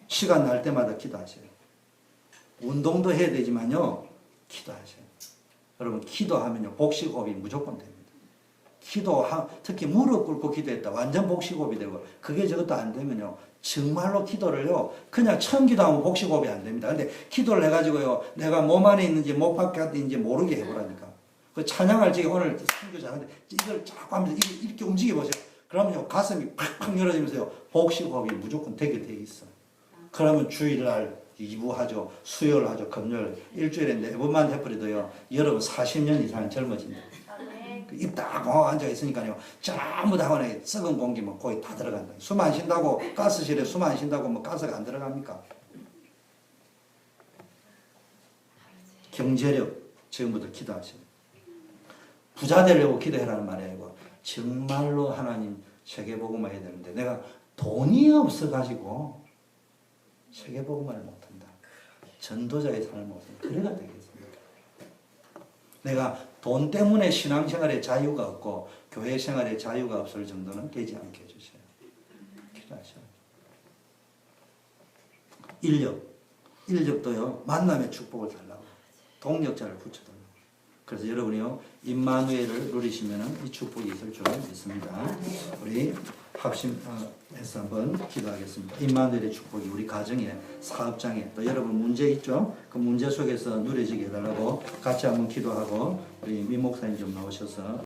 S1: 시간 날 때마다 기도하세요. 운동도 해야 되지만요, 기도하세요. 여러분 기도하면요 복식호흡이 무조건 됩니다. 특히 무릎 꿇고 기도했다 완전 복식호흡이 되고 그게 저것도 안 되면요 정말로 기도를요 그냥 처음 기도하면 복식호흡이 안 됩니다. 근데 기도를 해가지고요 내가 몸 안에 있는지 목 밖에 있는지 모르게 해보라니까. 그 찬양할 적에 오늘 선교 잘하는데 이걸 자꾸 하면서 이렇게 움직여 보세요. 그러면요 가슴이 팍팍 열어지면서요 복식호흡이 무조건 되게 돼 있어. 그러면 주일날 2부하죠. 수요일 하죠. 금요일. 일주일에 4번만 해버려도요. 여러분 40년 이상 젊어진다. 입 딱 앉아 있으니까요. 전부 다 그냥 썩은 공기 뭐 거의 다 들어간다. 숨 안 쉰다고 가스실에 숨 안 쉰다고 뭐 가스가 안 들어갑니까? 경제력 지금부터 기도하세요. 부자 되려고 기도해라는 말이 아니고 정말로 하나님 세계복음화 해야 되는데 내가 돈이 없어가지고 세계복음화를 못한다. 전도자의 삶을 못한다. 그래가 되겠습니까? 내가 돈 때문에 신앙생활에 자유가 없고 교회 생활에 자유가 없을 정도는 되지 않게 해주세요. 기도하셔요. 인력도요. 만남의 축복을 달라고. 동력자를 붙여달라고. 그래서 여러분이요. 임마누엘을 누리시면 이 축복이 있을 줄 믿습니다. 우리 합심해서 한번 기도하겠습니다. 임마누엘의 축복이 우리 가정에, 사업장에, 또 여러분 문제 있죠? 그 문제 속에서 누려지게 해달라고 같이 한번 기도하고 우리 민 목사님 좀 나오셔서